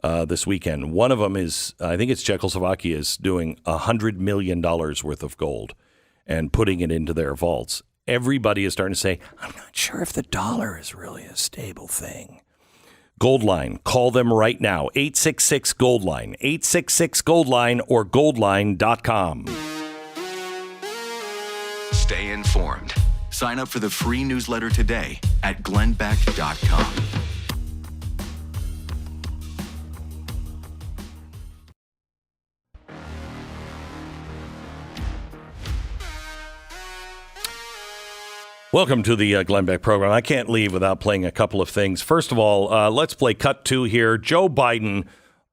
this weekend. One of them is, I think it's Czechoslovakia, is doing $100 million worth of gold and putting it into their vaults. Everybody is starting to say, I'm not sure if the dollar is really a stable thing. Goldline, call them right now. 866-GOLDLINE, 866-GOLDLINE, or goldline.com. Stay informed. Sign up for the free newsletter today at glennbeck.com. Welcome to the Glenn Beck program. I can't leave without playing a couple of things. First of all, let's play cut 2 here. Joe Biden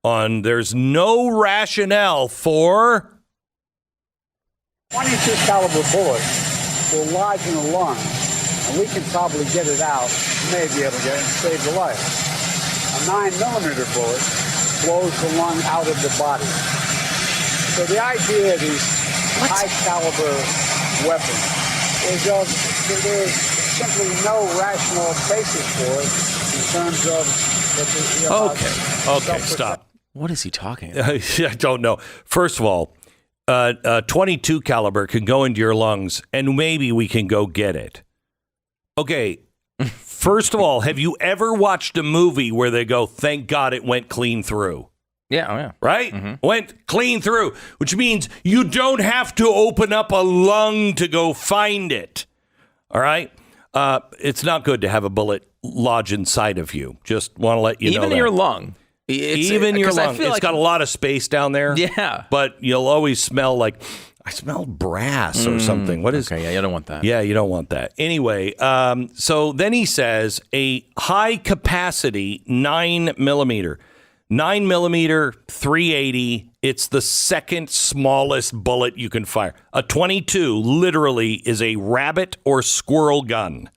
on there's no rationale for 22 caliber bullet will lodge in the lung, and we can probably get it out, may be able to get it and save the life. A 9mm bullet blows the lung out of the body. So the idea of these high caliber weapons is there's simply no rational basis for it in terms of Okay, stop. What is he talking about? I don't know. First of all, 22 caliber can go into your lungs, and maybe we can go get it. Okay, first of all, have you ever watched a movie where they go, thank God it went clean through? Yeah, oh yeah. Right? Mm-hmm. Went clean through, which means you don't have to open up a lung to go find it. All right? It's not good to have a bullet lodge inside of you. Just want to let you know that. Even your lung. Even your lung. It's got a lot of space down there. Yeah. But you'll always smell like, I smell brass or something. What is? Okay, yeah, you don't want that. Yeah, you don't want that. Anyway, so then he says a high capacity 9mm. 9mm, 380. It's the second smallest bullet you can fire. A 22 literally is a rabbit or squirrel gun.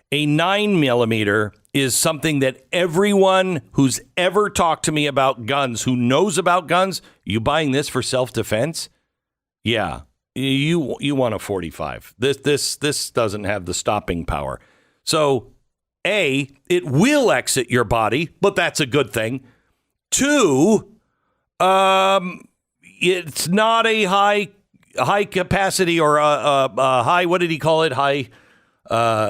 A 9mm is something that everyone who's ever talked to me about guns, who knows about guns, you buying this for self-defense? Yeah, you want a 45. This doesn't have the stopping power. So, A, it will exit your body, but that's a good thing. 2, it's not a high capacity or a high, what did he call it? High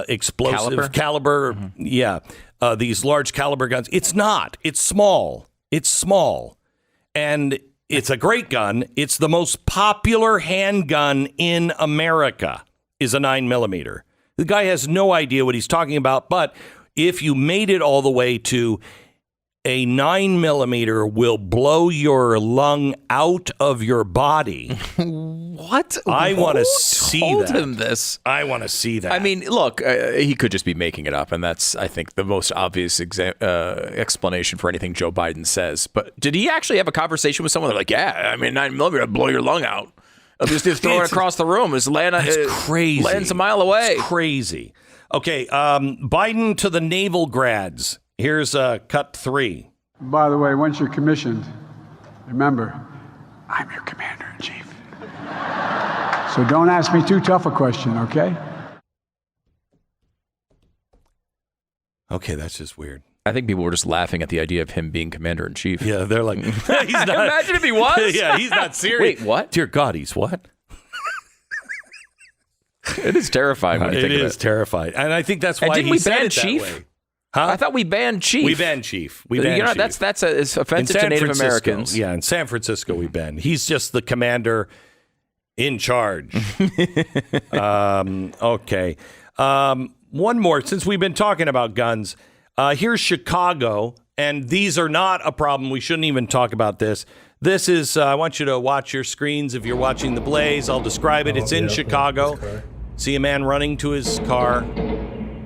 explosive caliber. Mm-hmm. Yeah. These large caliber guns. It's not. It's small. It's small. And it's a great gun. It's the most popular handgun in America is a 9mm. The guy has no idea what he's talking about, but if you made it all the way to a 9mm will blow your lung out of your body. What? I want to see told that. Him this? I want to see that. I mean, look, he could just be making it up, and that's, I think, the most obvious explanation for anything Joe Biden says. But did he actually have a conversation with someone? They're like, yeah, I mean, 9mm will blow your lung out. I'll just throw it across the room. It's crazy. Lands a mile away. It's crazy. Okay, Biden to the naval grads. Here's cut 3. By the way, once you're commissioned, remember, I'm your commander-in-chief. So don't ask me too tough a question, okay? Okay, that's just weird. I think people were just laughing at the idea of him being commander-in-chief. Yeah, they're like, he's not. Imagine if he was. Yeah, he's not serious. Wait, what? Dear God, he's what? It is terrifying when you think of it. It is terrifying. And I think that's why didn't he we said ban it Chief? that way. Huh? I thought we banned Chief. We banned Chief. Chief. That's it's offensive to Native Americans. Yeah, in San Francisco we banned. He's just the commander in charge. Okay. One more, since we've been talking about guns. Here's Chicago, and these are not a problem. We shouldn't even talk about this. This is, I want you to watch your screens. If you're watching The Blaze, I'll describe it. It's in Chicago. See a man running to his car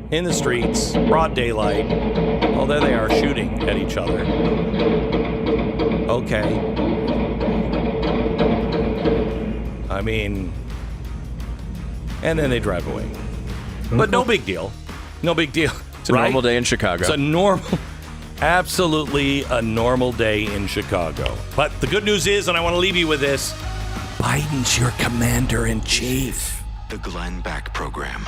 in the streets, broad daylight. Oh, there they are shooting at each other. Okay. I mean, and then they drive away. But no big deal. No big deal. It's a normal day in Chicago. It's a normal, absolutely a normal day in Chicago. But the good news is, and I want to leave you with this, Biden's your commander in chief. The Glenn Beck Program.